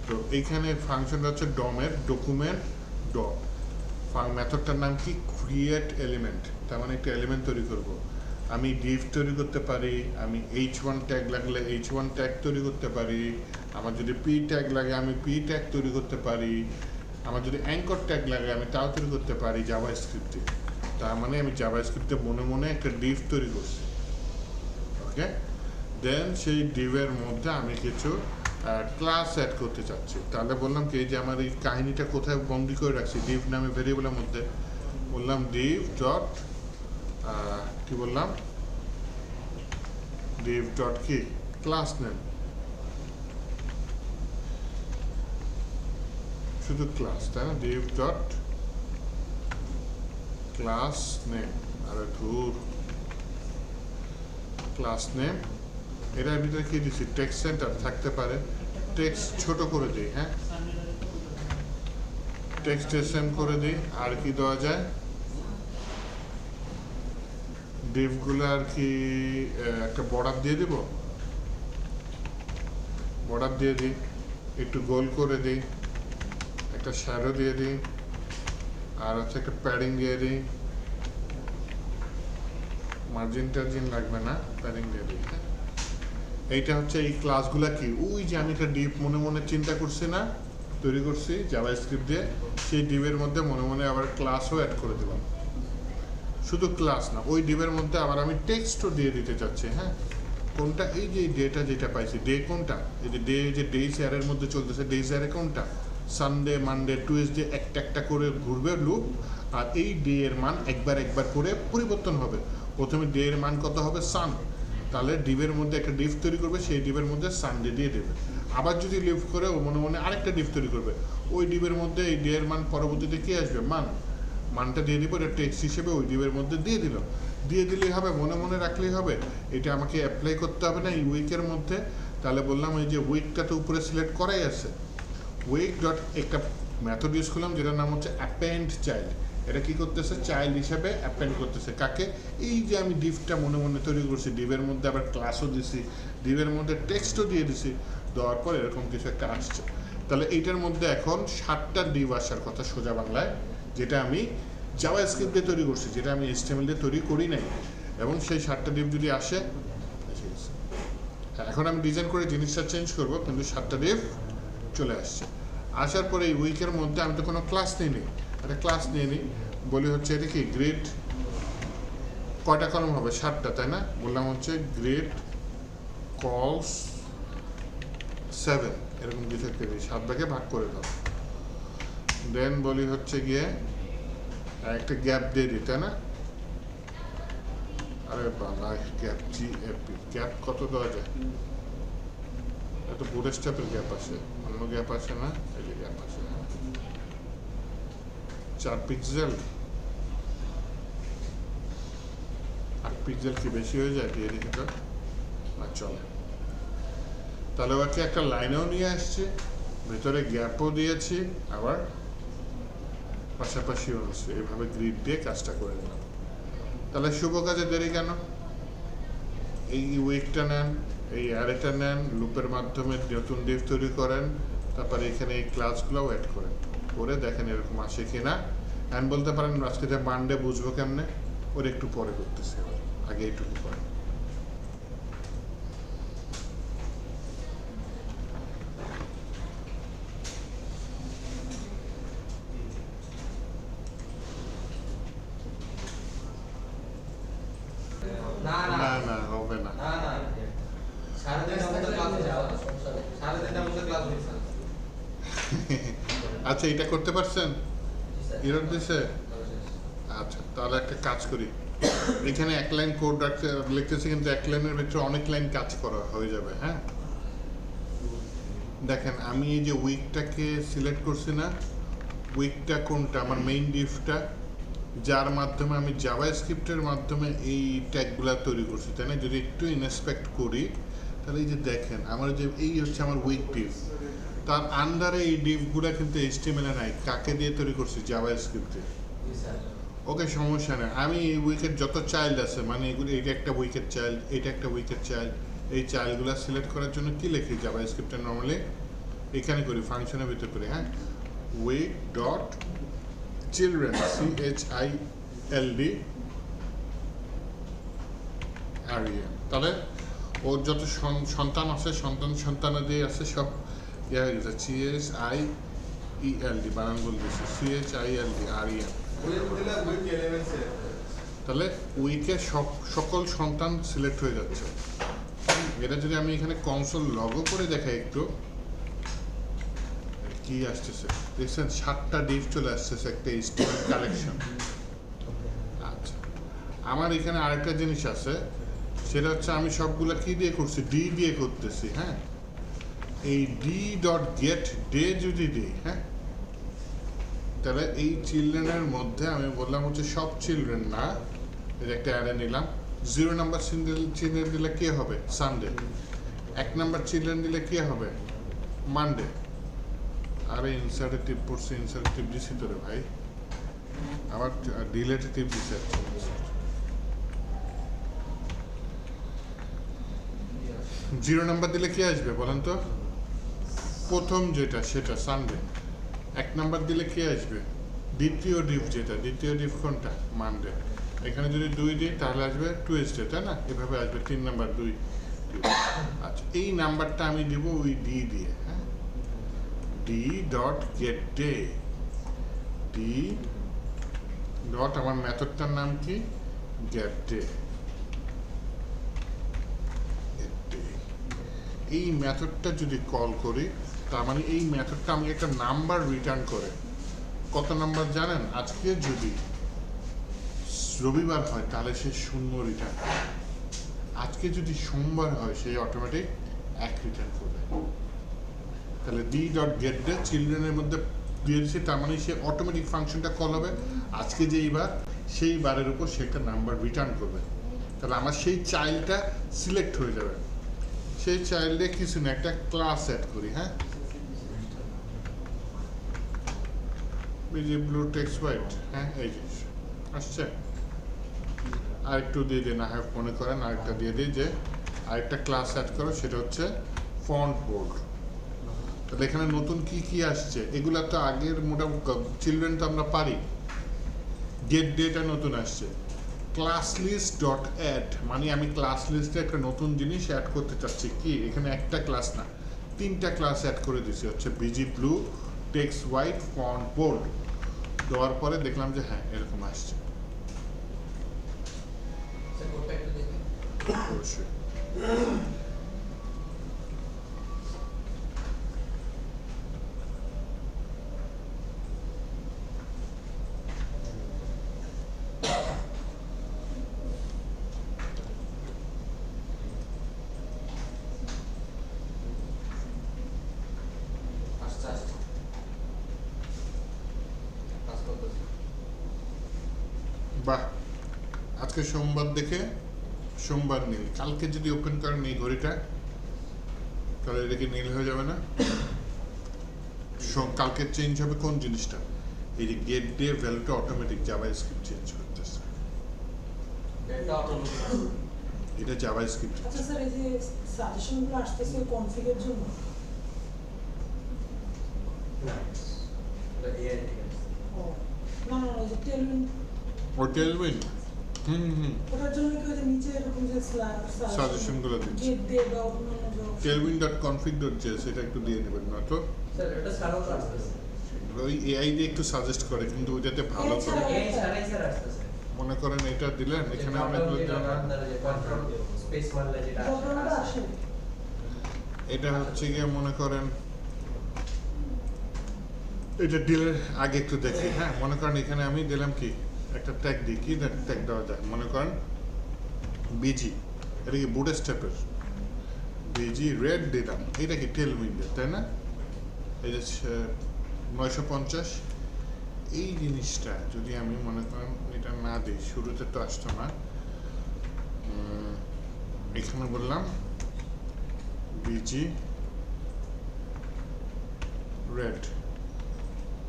তো এইখানে ফাংশনটা হচ্ছে ডমের ডকুমেন্ট ডট, মেথডটার নাম কি ক্রিয়েট এলিমেন্ট। তার মানে একটা এলিমেন্ট তৈরি করব। আমি ডিফ তৈরি করতে পারি, আমি H1 ট্যাগ লাগলে H1 ট্যাগ তৈরি করতে পারি, আমার যদি পি ট্যাগ লাগে আমি পি ট্যাগ তৈরি করতে পারি, আমার যদি অ্যাঙ্কর ট্যাগ লাগে আমি তাও তৈরি করতে পারি জাভা স্ক্রিপ্টে। তার মানে আমি জাভা স্ক্রিপ্টে মনে মনে একটা ডিফ তৈরি করছি। ওকে, দেন সেই ডিভের মধ্যে আমি কিছু ক্লাস অ্যাড করতে চাচ্ছি। তাহলে বললাম কি, যে আমার এই কাহিনীটা কোথায় বন্দি করে রাখছি, ডিভ নামে ভেরিয়েবলের মধ্যে। বললাম ডিভ ডট কি বললাম, ডিভ ডট কি ক্লাস নেম, শুধু ক্লাস, তাই না? ডিভ ডট ক্লাস নেম, আর ধুর ক্লাস নেম। এটার ভিতরে কি দিচ্ছি, টেক্সট সেন্টার থাকতে পারে, টেক্সট ছোট করে দিই। হ্যাঁ, টেক্সট এসএম করে দিই। আর কি দেওয়া যায়, ডিভগুলো আর কি একটা বর্ডার দিয়ে দিব, বর্ডার দিয়ে দিই, একটু গোল করে দিই, একটা শ্যাডো দিয়ে দিই, আর হচ্ছে একটা প্যাডিং দিয়ে দিই। মার্জিন টার্জিন লাগবে না, প্যাডিং দিয়ে দিই। এইটা হচ্ছে এই ক্লাসগুলা কি, ওই যে আমি একটা ডিভ মনে মনে চিন্তা করছি না, তৈরি করছি জাভা স্ক্রিপ্ট দিয়ে, সেই ডিভের মধ্যে মনে মনে আবার ক্লাসও অ্যাড করে দিলাম। শুধু ক্লাস না, ওই ডিভের মধ্যে আবার আমি টেক্সটও দিয়ে দিতে চাচ্ছি। হ্যাঁ, কোনটা, এই যে ডেটা যেটা পাইছি, ডে কোনটা, এই যে ডে, যে ডেইজ এর মধ্যে চলতেছে, ডেইজ এর কোনটা, সানডে, মানডে, টুয়েসডে, একটা একটা করে ঘুরবে লুপ। আর এই ডে এর মান একবার একবার করে পরিবর্তন হবে। প্রথমে ডে এর মান কত হবে, সান, তাহলে ডিভের মধ্যে একটা ডিভ তৈরি করবে, সেই ডিভের মধ্যে সানডে দিয়ে দেবে। আবার যদি লিভ করে ও মনে মনে আরেকটা ডিভ তৈরি করবে, ওই ডিভের মধ্যে এই ডে এর মান পরবর্তীতে কি আসবে, মান, মানটা দিয়ে দিব, এটা টেক্সট হিসেবে ওই ডিভের মধ্যে দিয়ে দিল। দিয়ে দিলেই হবে, মনে মনে রাখলেই হবে, এটা আমাকে অ্যাপ্লাই করতে হবে না এই উইকের মধ্যে। তাহলে বললাম এই যে উইকটা তো উপরে সিলেক্ট করাই আছে, উইক ডট একটা মেথড ইউজ করলাম যেটার নাম হচ্ছে অ্যাপেন্ড চাইল্ড। এটা কি করতেছে, চাইল্ড হিসেবে অ্যাপেন্ড করতেছে কাকে, এই যে আমি ডিভটা মনে মনে তৈরি করছি, ডিভের মধ্যে আবার ক্লাসও দিছি, ডিভের মধ্যে টেক্সটও দিয়ে দিছি, দেওয়ার পর এরকম কিছু একটা আসছে। তাহলে এইটার মধ্যে এখন 7টা ডিভ আসার কথা সোজা বাংলায়, যেটা আমি জাভা স্ক্রিপ্ট দিয়ে তৈরি করছি, যেটা আমি HTML দিয়ে তৈরি করি নাই। এবং সেই 7টা ডিভ যদি আসে, এখন আমি ডিজাইন করে জিনিসটা চেঞ্জ করব, কিন্তু 7টা ডিভ চলে আসছে। আসার পরে এই উইকের মধ্যে আমি তো কোনো ক্লাস নিই, একটা ক্লাস নিয়ে নিই, বলি হচ্ছে এটা কি গ্রেড, কয়টা কলম হবে, 7টা, তাই না? বললাম হচ্ছে গ্রেড কলস 7 এরকম কিছু একটা দিই, 7 ভাগে ভাগ করে দাও। দেন বলি হচ্ছে গিয়ে একটা গ্যাপ দিয়ে দিই, তাই না? আরে বাবা, গ্যাপ গ্যাপ কত দেওয়া যায়? এত বুটের স্টেপের গ্যাপ আসে, অন্য গ্যাপ আসে না, এই যে গ্যাপ আসে 4 পিক্সেল। 8 পিক্সেল কি বেশি হয়ে যায়? দিয়ে দেখি তো, না চলে। তাহলে ওকে একটা লাইনেও নিয়ে আসছে, ভেতরে গ্যাপও দিয়েছি, আবার পাশাপাশিও আছে, এভাবে গ্রিড দিয়ে কাজটা করে নিলাম। তাহলে শুভ কাজে দেরি কেন? এই উইকটা নেন, এই অ্যারেটা নেন, লুপের মাধ্যমে নতুন ডিভ তৈরি করেন, তারপরে এখানে এই ক্লাসগুলোও অ্যাড করেন, করে দেখেন এরকম আসে কিনা। অ্যান্ড বলতে পারেন আজকে যে মানডে বুঝবো কেমনে, ওর একটু পরে করতেছি, আগে এইটুকু করেন। না না না না, হবে না। না না সারাদিনের মধ্যে ক্লাস হয়ে যাবে, সমস্যা নেই, সারাদিনের মধ্যে ক্লাস হয়ে যাবে। আচ্ছা, এটা করতে পারছেন? এরর দিছে? আচ্ছা, তাহলে একটা কাজ করি, এখানে এক লাইন কোড লিখতেছি, কিন্তু এক লাইনের ভিতরে অনেক লাইন কাজ করা হয়ে যাবে। হ্যাঁ, দেখেন আমি এই যে উইকটাকে সিলেক্ট করছি না, উইকটা কোনটা? আমার মেইন ডিভটা, যার মাধ্যমে আমি জাভাস্ক্রিপ্টের মাধ্যমে এই ট্যাগগুলা তৈরি করছি, তাই না? যদি একটু ইনস্পেক্ট করি, তাহলে এই যে দেখেন আমার যে এই হচ্ছে আমার উইক ডিভ, তার আন্ডারে এই ডিভগুলো কিন্তু HTML এ নাই, কাকে দিয়ে তৈরি করছি? জাভাস্ক্রিপ্টে। ওকে, সমস্যা নেই। আমি এই উইকের যত চাইল্ড আছে, মানে এগুলো, এটা একটা উইকের চাইল্ড, এটা একটা উইকের চাইল্ড, এই চাইল্ডগুলো সিলেক্ট করার জন্য কি লিখি জাভাস্ক্রিপ্টে? নর্মালি এখানে করি, ফাংশনের ভিতরে করি। হ্যাঁ, week dot children, CHILD area. তাহলে ওর যত সন্তান আছে, সন্তানাদি আছে, সব ইয়ে হয়ে গেছে, CHIELD বানান বলে দিচ্ছে, CHILD আরিয়া। তাহলে উইকে সকল সন্তান সিলেক্ট হয়ে যাচ্ছে। এটা যদি আমি এখানে কনসোল লগও করে দেখাই একটু, কি আসতেছে দেখছেন? 7টা ডিভ চলে আসতেছে, একটা HTML কালেকশন। আচ্ছা, আমার এখানে আরেকটা জিনিস আছে, সেটা হচ্ছে আমি সবগুলা কি দিয়ে করছি? ডি দিয়ে করতেছি। হ্যাঁ, এই ডি ডট গেট ডে যদি দিই, হ্যাঁ, তাহলে এই চিলড্রেনের মধ্যে আমি বললাম হচ্ছে সব চিলড্রেন না, এটা একটা অ্যারে নিলাম। 0 নাম্বার চিলড্রেন দিলে কে হবে? সানডে। 1 নাম্বার চিলড্রেন দিলে কে হবে? মানডে। আরে ইনসার্টে টিপ পড়ছে, ইনসার্টে টিপ দিছি তোরে ভাই, আবার ডিলেটে টিপ দিছে। 0 নাম্বার দিলে কে আসবে বলেন তো? প্রথম যেটা, সেটা সানডে। 1 নাম্বার দিলে কে আসবে? দ্বিতীয় ডিভ যেটা, দ্বিতীয় ডিভ কোনটা? মানডে। এখানে যদি 2 দিই তাহলে আসবে টুয়েসডে, তাই না? এভাবে আসবে 3 নাম্বার 2। আচ্ছা, এই নাম্বারটা আমি দিব ওই ডি দিয়ে। হ্যাঁ, D dot get day, D dot, আমার মেথডটার নাম কি? Get day. এই মেথডটা যদি কল করি, তার মানে এই মেথডটা আমাকে একটা নাম্বার রিটার্ন করে। কত নাম্বার জানেন? আজকে যদি রবিবার হয় তাহলে সে 0 রিটার্ন করে, আজকে যদি সোমবার হয় সে অটোমেটিক 1 রিটার্ন করবে। তাহলে ডি ডট গেট ডে চিলড্রেনের মধ্যে দিয়ে দিচ্ছে, তার মানে সে অটোমেটিক ফাংশনটা কল হবে, আজকে যেই বার সেই বারের উপর সে একটা নাম্বার রিটার্ন করবে। তাহলে আমার সেই চাইল্ডটা সিলেক্ট হয়ে যাবে। সেই চাইল্ডে কিছু না, একটা ক্লাস অ্যাড করি। হ্যাঁ, বিজি ব্লু টেক্সট হোয়াইট। হ্যাঁ, এই জিনিস আসছে। আরেকটু দিয়ে দিই, না হয় মনে করেন আরেকটা দিয়ে দিই, যে আরেকটা ক্লাস অ্যাড করো, সেটা হচ্ছে ফন্ট বোল্ড। তাহলে এখানে নতুন কি কি আসছে? এগুলা তো আগের মোটামুটি চিলড্রেন তো আমরা পারি। গেট ডেটা নতুন আসছে। ক্লাস লিস্ট ডট অ্যাড, মানে আমি ক্লাস লিস্টে একটা নতুন জিনিস অ্যাড করতে চাচ্ছি। কি, এখানে একটা ক্লাস না, 3টা ক্লাস অ্যাড করে দিছি, হচ্ছে BG blue text white font bold. দেওয়ার পরে দেখলাম যে হ্যাঁ এরকম আসছে। অবশ্যই বাহ, আজকে সোমবার দেখে সোমবার নীল, কালকে যদি ওপেন করেন এই ঘড়িটা তাহলে এটা কি নীল হয়ে যাবে না? কালকে চেঞ্জ হবে কোন জিনিসটা? এই যে গেট ডে ভ্যালুটা অটোমেটিক জাভাস্ক্রিপ্ট চেঞ্জ করতেছে, এটা অটোমেটিক। এটা জাভাস্ক্রিপ্ট। আচ্ছা স্যার, এই যে সাজেশনগুলো আসতেছে কনফিগের জন্য, না, এটা এআই থেকে আসছে। ও না না না, এই যে টেলউইন, ও টেলউইন, ওটার জন্য কি ওই যে নিচে এরকম যে সাজেশনগুলো দিচ্ছে। গেট দিয়ে বা অন্যান্য যে tailwind.config.js এটা একটু দিয়ে নেবেন না তো? স্যার এটা ছাড়াও তো আসতেছে। ওই এআই দিয়ে একটু সাজেস্ট করে কিন্তু ওইটাতে ভালো করে। এআই ছাড়াই স্যার আসতেছে। মনে করেন এটা দিলেন, এখানে অনেকগুলো কন্ট্রোল স্পেস মারলে যেটা প্রোগ্রামটা আসে। আসে। এটা হচ্ছে গিয়ে মনে করেন এটা ডিলের আগে একটু দেখি। হ্যাঁ, মনে করেন এখানে আমি দিলাম কি একটা ট্যাগ দিই, কি ট্যাগ দেওয়া যায়? মনে করেন বিজি, এটা কি বুট স্টেপের বিজি রেড দিলাম, এটা কি টেলউইন্ডের, তাই না? এই যে 950, এই জিনিসটা যদি আমি মনে করেন এটা না দিই, শুরুতে তো আসতো না, এখানে বললাম বিজি রেড,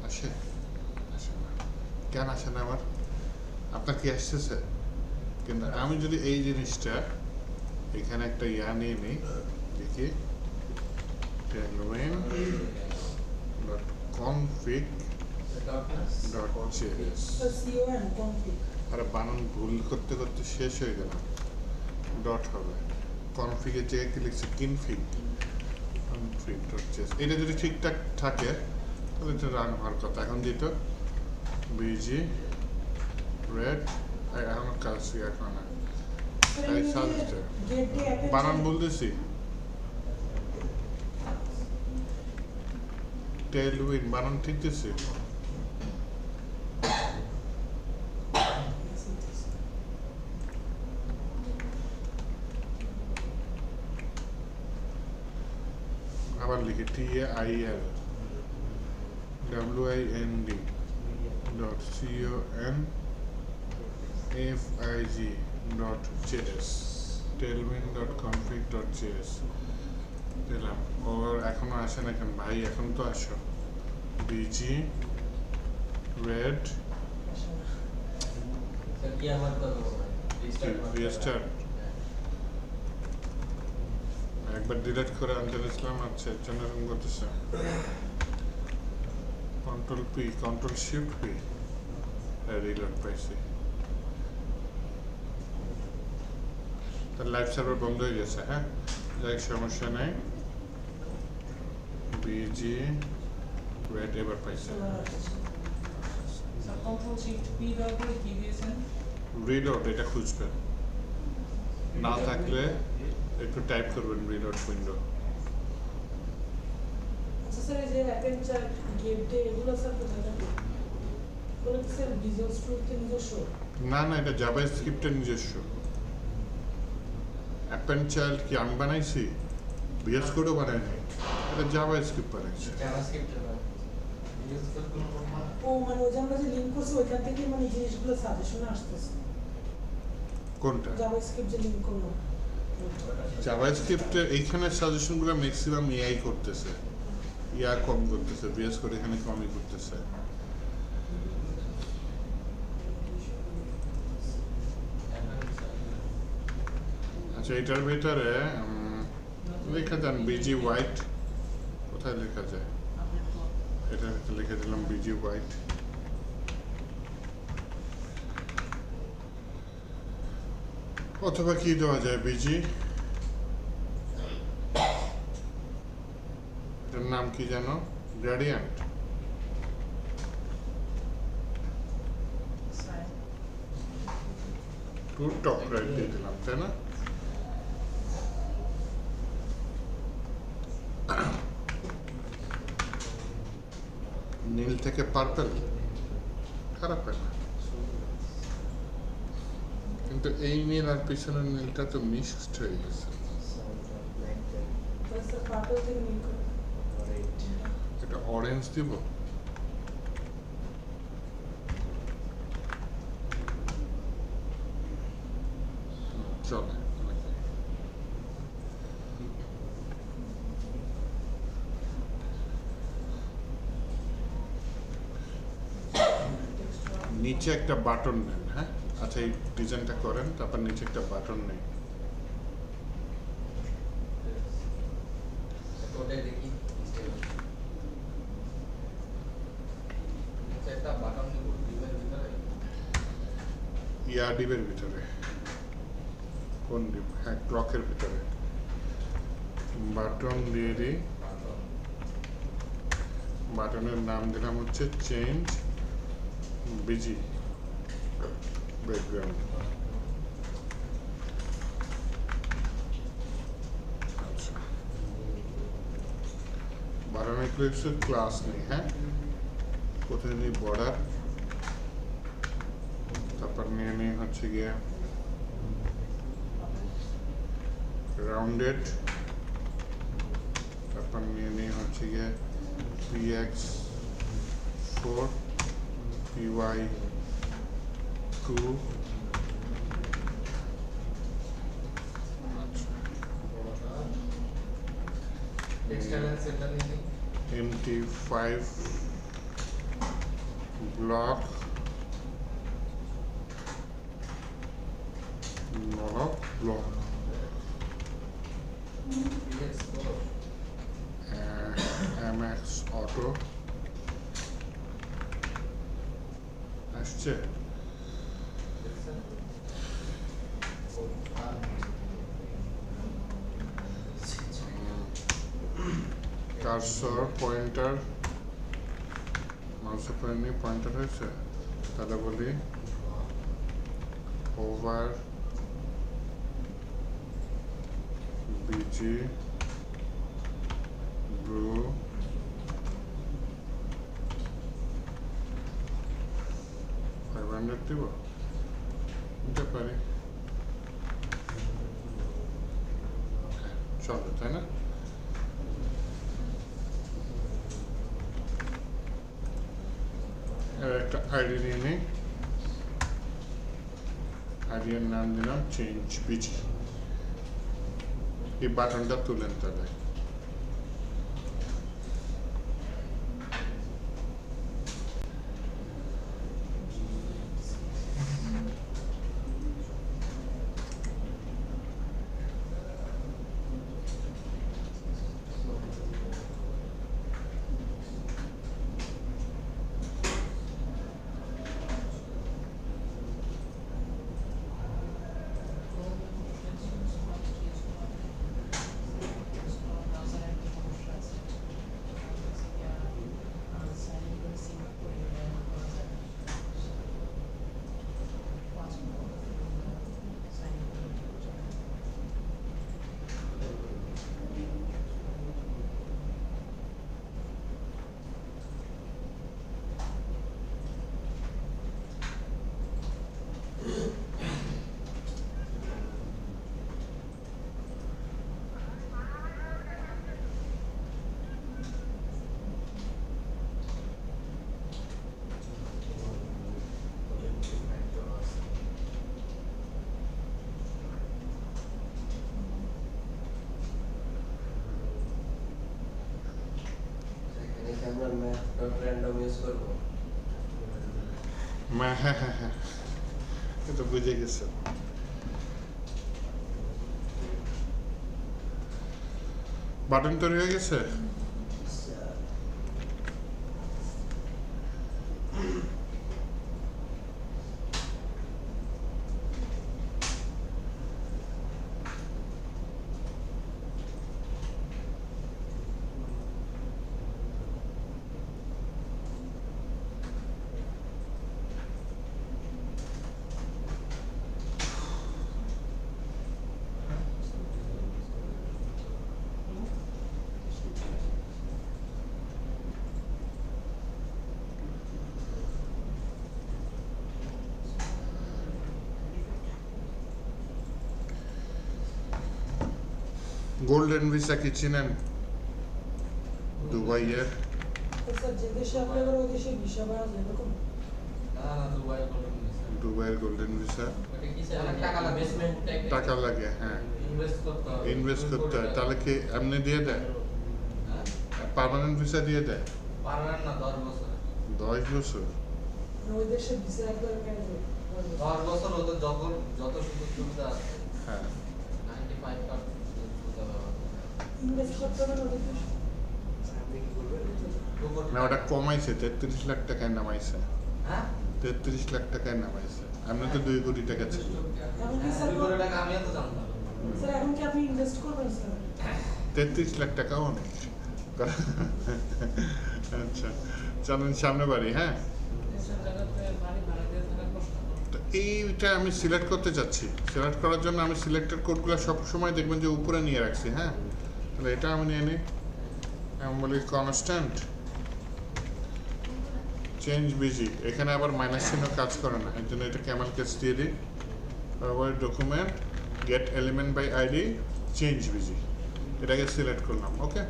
আসে? আসে না কেন? আসে না আমার? আপনার কি আসতেছে? কিন্তু আমি যদি এই জিনিসটা এখানে একটা ইয়া নিয়ে নিই, দেখি tailwind.config.js, সিও এন্ড কনফিগ। আর বানান ভুল করতে করতে শেষ হয়ে গেল, ডট হবে। কনফিগের জায়গায় কি লিখছে? config.js, এটা যদি ঠিকঠাক থাকে তাহলে এটা রান হওয়ার কথা। এখন দিত বিজি রেড, এখন কাজ এখন না, এই সাজেস্টে গেট দিয়ে অ্যাপের বানান বলতেছি টেলউইন, বানান ঠিক দিছি? আবার লিখি TAIL WIND.config.js, tailwind.config.js দিলাম। ওর এখনো আসে না কেন ভাই? এখন তো আসো। বিজি রেড স্যার কি আমার তো রিস্টার্ট, একবার ডিলিট করে আনতে গেছিলাম। আচ্ছা, এর জন্য এরকম করতেছে। Control P, control shift P, reload পাইছি। তার লাইভ সার্ভার বন্ধ হয়ে গেছে। হ্যাঁ, যাই সমস্যা নেই। বিজি রেড এবার পাইছে। স্যার কন্ট্রোল শিফট পি দেওয়ার পরে কি দিয়েছেন? রিলোড, এটা খুঁজবেন, না থাকলে একটু টাইপ করবেন রিলোড উইন্ডো। আচ্ছা স্যার, এই যে অ্যাপের চার্ট, গেট ডে, এগুলো স্যার কোথায় থাকে? এগুলো কি স্যার ভিজুয়াল স্টুডিওতে নিজস্ব? না না, এটা জাভাস্ক্রিপ্টের নিজস্ব। অ্যাপেন্ড চাইল্ড কি আমি বানাইছি? ভিএস কোডও বানাইনি, এটা জাভাস্ক্রিপ্ট বানাইছে। জাভাস্ক্রিপ্টের ইউজ করতে ও মানে ওই যে আমরা যে লিঙ্ক করছি ওইখান থেকে মানে জিনিসগুলো সাজেশনে আসতেছে। কোনটা? জাভাস্ক্রিপ্ট যে লিঙ্ক করলো, জাভাস্ক্রিপ্টের এইখানে সাজেশনগুলো ম্যাক্সিমাম এআই করতেছে, ইয়া কম করতেছে, ভিএস কোড এখানে কমই করতেছে। আচ্ছা, এটার ভিতরে লেখা যান বিজি হোয়াইট, কোথায় লেখা যায়? এটা লিখে দিলাম বিজি হোয়াইট। অথবা কি দেওয়া যায়? বিজি, এটার নাম কি জানো? গ্রেডিয়েন্ট। টু টপ রাইট দিয়ে দিলাম, তাই না? নীল থেকে পার্পল, খারাপ হয় না, কিন্তু এই নীল আর পিছনের নীলটা তো মিক্সড হয়ে গেছে। তাহলে স্যার পার্পল থেকে লিঙ্ক করো। এটা অরেঞ্জ দিব, চলে নিচে একটা বাটন নেন, হ্যাঁ আচ্ছা এই ডিজাইনটা করেন, তারপর নিচে একটা বাটন নেই। ওটাই দেখি একটা বাটন দিব ডিমের ভিতরে ডিবের ভিতরে কোন ডিব? হ্যাঁ ক্লকের ভিতরে বাটন দিয়ে দিই। বাটন বাটনের নাম দিলাম হচ্ছে চেঞ্জ বিজি ব্যাকগ্রাউন্ড। আচ্ছা বাটনের ক্লাস নেই, হ্যাঁ কোথায় নিই বর্ডার, তারপর নিয়ে নিই হচ্ছে গিয়ে রাউন্ডেড, তারপর নিয়ে নিই হচ্ছে গিয়ে px4 py2 এক্সটার্নাল সেন্টার নিয়ে নিই mt5 block block px4 mx auto আসছে। দেখছেন কার্সর পয়েন্টার মাউসের পয়েন্ট পয়েন্টার হয়েছে, তাহলে বলি ওভার বিজি ব্লু 500 দিব, দিতে পারি, চলো তাই না? একটা আইডি নিয়ে নিই, আইডির নাম দিলাম চেঞ্জ বিজি। এই বাটনটা তুলেন তাহলে। আমরা ম্যাথ ডট র্যান্ডম ইউজ করব হ্যাঁ হ্যাঁ হ্যাঁ এটা বুঝে গেছে। বাটন তৈরি হয়ে গেছে। গোল্ডেন ভিসা কি চিনেন? দুবাইয়ের স্যার যে দেশে আপনাদের ওই দেশে ভিসা পাওয়া যায় এরকম? না না দুবাই কোনো দুবাইয়ের গোল্ডেন ভিসা ওটা কি স্যার অনেক টাকা লাগে ইনভেস্টমেন্ট টাকা লাগে, হ্যাঁ ইনভেস্ট করতে হবে ইনভেস্ট করতে হয়। তাহলে কি এমনি দিয়ে দেয়? হ্যাঁ পার্মানেন্ট ভিসা দিয়ে দেয় পারবেন না 10 বছর 10 বছর? ওই দেশে ভিসা একবার কেন 10 বছর ওদের যখন যত সুযোগ সুবিধা আছে হ্যাঁ 95% ইনভেস্ট করতে হবে না ওদের দেশে? না ওটা কমাইছে, 33 লাখ টাকায় নামাইছে, হ্যাঁ 33 লাখ টাকায় নামাইছে। এমনি তো 2 কোটি টাকা ছিল। এখন কি স্যার 2 কোটি টাকা আমিও তো জানতাম স্যার এখন কি আপনি ইনভেস্ট করবেন স্যার? 33 লাখ টাকাও অনেক। আচ্ছা চলেন সামনে বাড়ি। হ্যাঁ এসব জায়গাতে বাড়ি ভাড়া দিয়ে থাকা কষ্ট। তো এইটা আমি সিলেক্ট করতে চাচ্ছি। সিলেক্ট করার জন্য আমি সিলেক্টেড কোডগুলো সব সময় দেখবেন যে উপরে নিয়ে রাখছি। হ্যাঁ তাহলে এটা আমি নিয়ে নিই, আমি বলি কনস্ট্যান্ট চেঞ্জ বিজি। এখানে আবার মাইনাস চিহ্ন কাজ করে না, এর জন্য এটা ক্যামেল কেস দিয়ে দিই। তারপরে document get element by ID change BG, এটাকে সিলেক্ট করলাম। ওকে,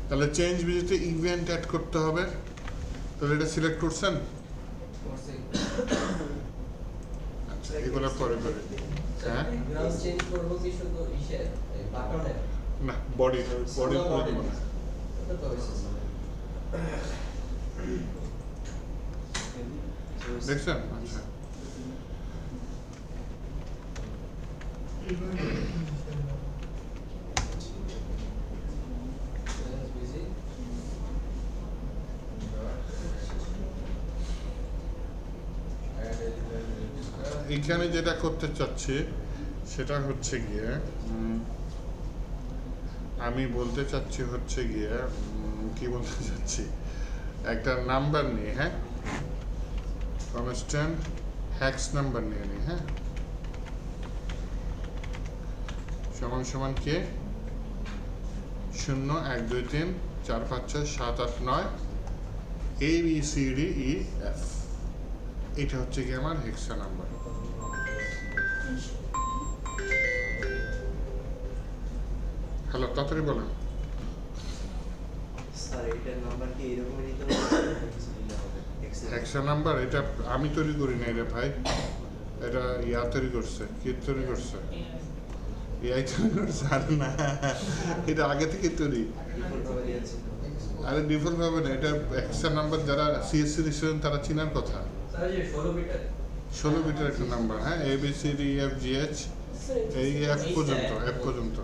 তাহলে চেঞ্জ বিজিতে ইভেন্ট অ্যাড করতে হবে। তাহলে এটা সিলেক্ট করছেন? করছি আচ্ছা এগুলো পরে করে। হ্যাঁ গ্রাউন্ড চেঞ্জ করব কি শুধু ইসে এই বাটনে না বডি বডি body। করবো না। ওটা তো হইছে দেখছেন? আচ্ছা বিজি এখানে যেটা করতে চাচ্ছি সেটা হচ্ছে গিয়ে আমি বলতে চাচ্ছি হচ্ছে গিয়ে কি বলতে চাচ্ছি, একটা নাম্বার নিয়ে, হ্যাঁ কনস্ট্যান্ট হ্যাক্স নাম্বার নিয়ে নিই। হ্যাঁ সমান সমান কে 0 1 2 3 4 5 6 7 8 9 A B C D E F. এটা হচ্ছে কি আমার হেক্সা নাম্বার। হ্যালো তাড়াতাড়ি বলেন। স্যার এটার নাম্বার কি এরকমই নিতে হবে? কিছু দিলে হবে এক্সেল হেক্সা নাম্বার এটা আমি তৈরি করি না রে ভাই, এটা ইয়া তৈরি করছে। কি তৈরি করছে? এআই তৈরি করছে। আর না, এটা আগে থেকে তৈরি। ডিফল্টভাবে দিয়েছি। আরে ডিফল্ট হবে না, এটা হেক্সা নাম্বার যারা সিএসসি স্টুডেন্ট তারা চিনার কথা। স্যার এই 16 বিটের 16 বিটের একটা নাম্বার। হ্যাঁ A B C D E F G H এই এফ পর্যন্ত, এফ পর্যন্ত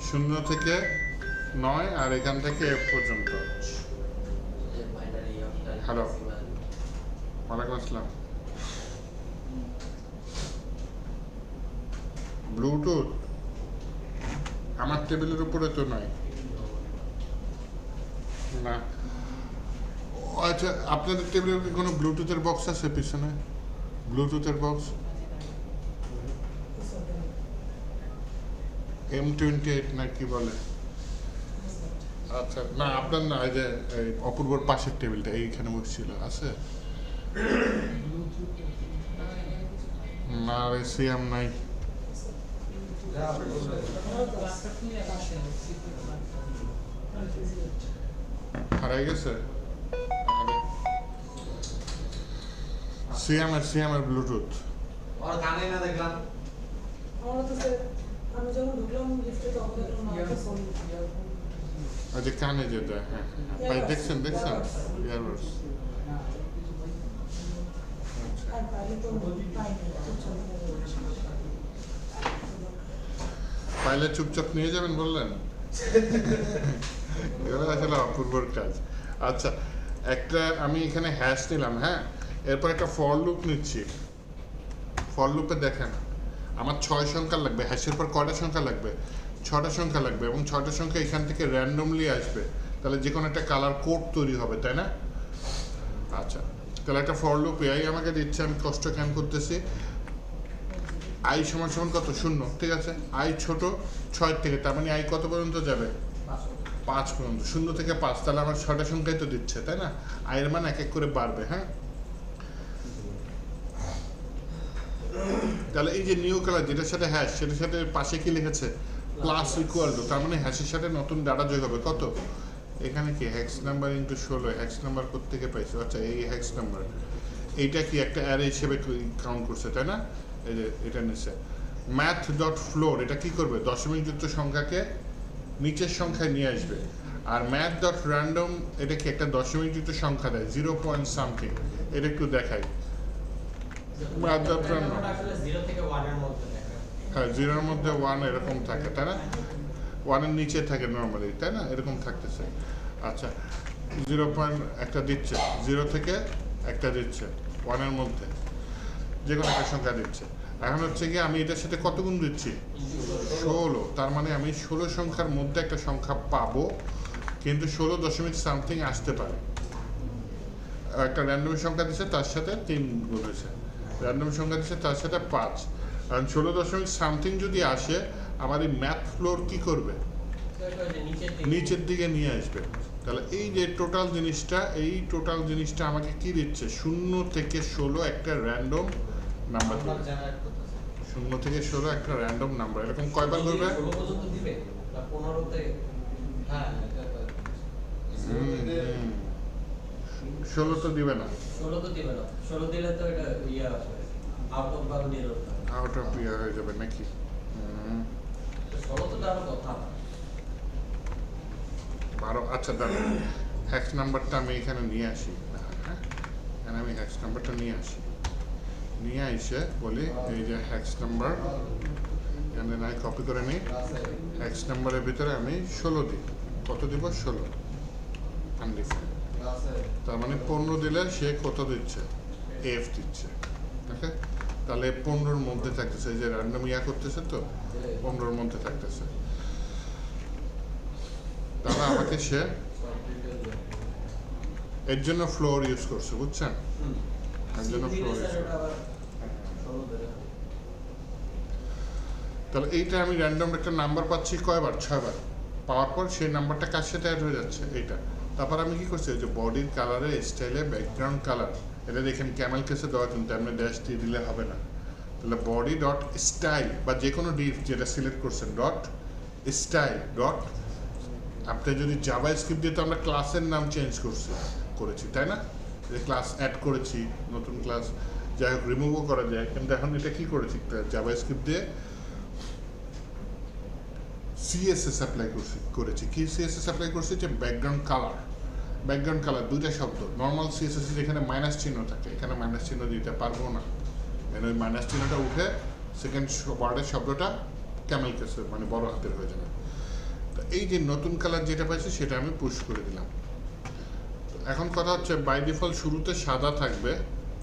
0 থেকে 9 আর এখান থেকে এফ পর্যন্ত। যে বাইনারি অক্টাল Hello. ওয়ালাইকুম আসসালাম। ব্লুটুথ আমার টেবিলের উপরে তো নাই। না ও আচ্ছা, আপনাদের টেবিলে কি কোনো ব্লুটুথের বক্স আছে পিছনে? ব্লুটুথের বক্স M28 না কি বলে? আচ্ছা না আপনার না, এই যে এই অপূর্বর পাশের টেবিলটা এইখানে বসছিল আছে না? রে সিএম নাই। যা আপনি বলবেন রাস্তা খুলে আসে হারাই গেছে সিএম এর ব্লুটুথ। আর গানে না দেখলাম আমরা তো স্যার আমি যখন ঢুকলাম লিফটে তখন দেখলাম না একটা ফোন ওই যে কানে যে দেয়। হ্যাঁ ভাই দেখছেন ইয়ারবাডস। আর বাইরে তো পাইনি পাইলে চুপচাপ নিয়ে যাবেন বললেন। এগুলো আসলে অপূর্বর কাজ। আচ্ছা একটা আমি এখানে হ্যাশ নিলাম। হ্যাঁ এরপর একটা ফর লুপ নিচ্ছি। ফর লুপে দেখেন আমার 6 সংখ্যা লাগবে। হ্যাশের পর কয়টা সংখ্যা লাগবে? 6টা সংখ্যা লাগবে এবং 6টা সংখ্যা এখান থেকে র্যান্ডমলি আসবে। তাহলে যে কোনো একটা কালার কোড তৈরি হবে, তাই না? আচ্ছা তাহলে একটা ফর লুপ এআই আমাকে দিচ্ছে, আমি কষ্ট কেন করতেছি। আই সমান সমান কত? 0। ঠিক আছে, আই ছোট 6 থেকে, তার মানে আই কত পর্যন্ত যাবে? 5 পর্যন্ত। 0 থেকে 5, তাহলে আমার 6টা সংখ্যাই তো দিচ্ছে, তাই না? আয়ের মান এক এক করে বাড়বে। হ্যাঁ তাহলে এই যে নিউ কালার যেটার সাথে হ্যাশ, সেটার সাথে পাশে কি লিখেছে? প্লাস ইকুয়াল টু, তার মানে হ্যাশের সাথে নতুন ডাটা যোগ হবে কত? এখানে কি hacks number into 16, hacks number কোত্থেকে পাইছো? আচ্ছা এই হ্যাক্স নাম্বার, এইটা কি একটা অ্যারে হিসেবে কাউন্ট করছে তাই না? এই যে এটা নিচ্ছে ম্যাথ ডট ফ্লোর, এটা কি করবে? দশমিক যুক্ত সংখ্যাকে নিচের সংখ্যায় নিয়ে আসবে। আর ম্যাথ ডট র্যান্ডম, এটা কি একটা দশমিক যুক্ত সংখ্যা দেয় 0.something, এটা একটু দেখাই। ম্যাথ ডট র্যান্ডম, ওটা আসলে 0 থেকে 1 এর মধ্যে থাকে। হ্যাঁ 0-এর মধ্যে 1 এরকম থাকে তাই না? 1-এর নিচে থাকে নর্মালি তাই না? এরকম থাকতেছে। আচ্ছা 0 পয়েন্ট একটা দিচ্ছে, 0 থেকে একটা দিচ্ছে, 1-এর মধ্যে যে কোনো একটা সংখ্যা দিচ্ছে। এখন হচ্ছে কি আমি এটার সাথে কত গুণ দিচ্ছি? 16। তার মানে আমি 16 সংখ্যার মধ্যে একটা সংখ্যা পাবো, কিন্তু 16.something আসতে পারে। একটা র্যান্ডম সংখ্যা দিচ্ছে তার সাথে 3 গুণ হয়েছে, র্যান্ডম সংখ্যা দিচ্ছে তার সাথে 5। কারণ 16.something যদি আসে, আমার এই ম্যাথ ফ্লোর কি করবে? তো এটা ওই যে নিচের দিকে নিয়ে আসবে। তাহলে এই যে টোটাল জিনিসটা, এই টোটাল জিনিসটা আমাকে কি দিচ্ছে? 0 থেকে 16 একটা র্যান্ডম নাম্বার নাম্বার দিবে। জেনারেট করতেছে। 0 থেকে 16 একটা র্যান্ডম নাম্বার, এরকম কয়বার করবে? 16 পর্যন্ত দিবে না 15 তে? হ্যাঁ এটা তো 16 তো দিবে না, 16 তো দিবে না। 16 দিলে তো এটা আউট অফ বাউন্ডারি হতো। আউট অফ ইয়ার হয়ে যাবে নাকি? 16 তো দেওয়ার কথা না। 12। আচ্ছা দাঁড়ান, হ্যাক্স নাম্বারটা আমি এখানে নিয়ে আসি। হ্যাঁ এখানে আমি হ্যাক্স নাম্বারটা নিয়ে আসি, নিয়ে এসে বলি এই যে হ্যাক্স নাম্বার, এখানে নাই কপি করে নিই। হ্যাক্স নাম্বারের ভিতরে আমি 16 দিই। কত দিব? 16 আনডিফাইন্ড। তার মানে 15 দিলে সে কত দিচ্ছে? এফ দিচ্ছে। ওকে, তাহলে 15-এর মধ্যে থাকতেছে, এই যে র্যান্ডম ইয়া করতেছে তো 15-এর মধ্যে থাকতেছে। তাহলে আমাকে সে এর জন্য ফ্লোর ইউজ করছে, বুঝছেন? এর জন্য ফ্লোর ইউজ করছে। তাহলে এইটা আমি র্যান্ডম একটা নাম্বার পাচ্ছি কয়বার? 6 বার। পাওয়ার পর সেই নাম্বারটা কার সাথে অ্যাড হয়ে যাচ্ছে? এইটা। তারপর আমি কি করছি? এই যে বডির কালারে স্টাইলে ব্যাকগ্রাউন্ড কালার, এটা দেখেন ক্যামেল কেসে দেওয়া, কিন্তু আপনি ড্যাশ দিয়ে দিলে হবে না। তাহলে বডি ডট স্টাইল বা যে কোনো ডিফ যেটা সিলেক্ট করছেন ডট স্টাইল ডট, আপনি যদি জাভা স্ক্রিপ্ট দিয়ে তো আমরা ক্লাসের নাম চেঞ্জ করেছি তাই না? যে ক্লাস অ্যাড করেছি, নতুন ক্লাস, যাই হোক রিমুভও করা যায়, কিন্তু এখন এটা কি করেছি? জাভা স্ক্রিপ্ট দিয়ে সিএসএস অ্যাপ্লাই করেছি। কি সিএসএস অ্যাপ্লাই করছি? যে ব্যাকগ্রাউন্ড কালার, ব্যাকগ্রাউন্ড কালার দুইটা শব্দ। নর্মাল সিএসএস যেখানে মাইনাস চিহ্ন থাকে, এখানে মাইনাস চিহ্ন দিতে পারবো না, মানে ওই মাইনাস চিহ্নটা উঠে সেকেন্ড ওয়ার্ডের শব্দটা ক্যামেল কেসে মানে বড় হাতের হয়ে যাবে। তো এই যে নতুন কালার যেটা পাইছি সেটা আমি পুশ করে দিলাম। এখন কথা হচ্ছে বাই ডিফল্ট শুরুতে সাদা থাকবে,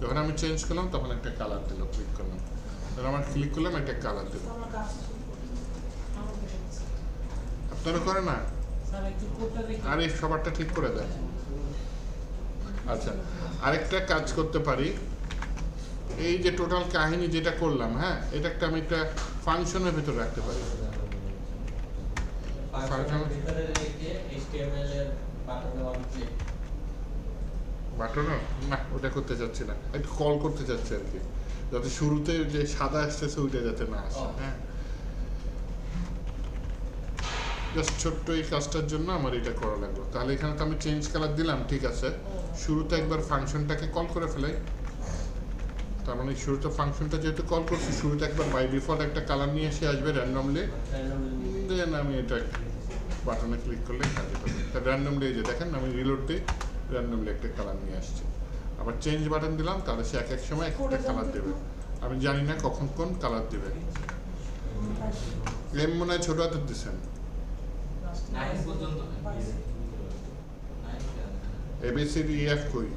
যখন আমি চেঞ্জ করলাম তখন একটা কালার দিল, ক্লিক করলাম, তখন আমার ক্লিক করলাম একটা কালার দিল। আমার কাজ আমার দেখেছি আপনারা করে না? স্যার একটু কোডটা দেখি। আরে সবারটা ঠিক করে দেয়। আচ্ছা আরেকটা কাজ করতে পারি, এই যে টোটাল কাহিনী যেটা করলাম, হ্যাঁ এটা একটা আমি একটা ফাংশনের ভিতরে রাখতে পারি। ফাংশনের ভিতরে রেখে HTML এর বাটনে ওয়ান ক্লিক। বাটন না, ওটা করতে চাচ্ছি না, একটু কল করতে চাচ্ছি আর কি, যাতে শুরুতে যে সাদা আসতেছে ওইটা যাতে না আসে। হ্যাঁ জাস্ট ছোট্ট এই কাজটার জন্য আমার এটা করা লাগলো। তাহলে এখানে তো আমি চেঞ্জ কালার দিলাম, ঠিক আছে, শুরুতে একবার ফাংশনটাকে কল করে ফেলাই। তার মানে শুরুতে ফাংশনটা যেহেতু কল করছি, শুরুতে একবার বাই ডিফল্ট একটা কালার নিয়ে এসে আসবে র্যান্ডমলি, দেন আমি এটা বাটনে ক্লিক করলে কাজে পাবে। তা র্যান্ডমলি যে দেখেন আমি রিলোড দিই, র্যান্ডমলি একটা কালার নিয়ে আসছে। আবার চেঞ্জ বাটন দিলাম, তাহলে সে এক এক সময় একটা কালার দেবে। আমি জানি না কখন কোন কালার দেবে। এম মনে হয় ছোট হাতের দিচ্ছেন, 9 পর্যন্ত। ABCDEF কই?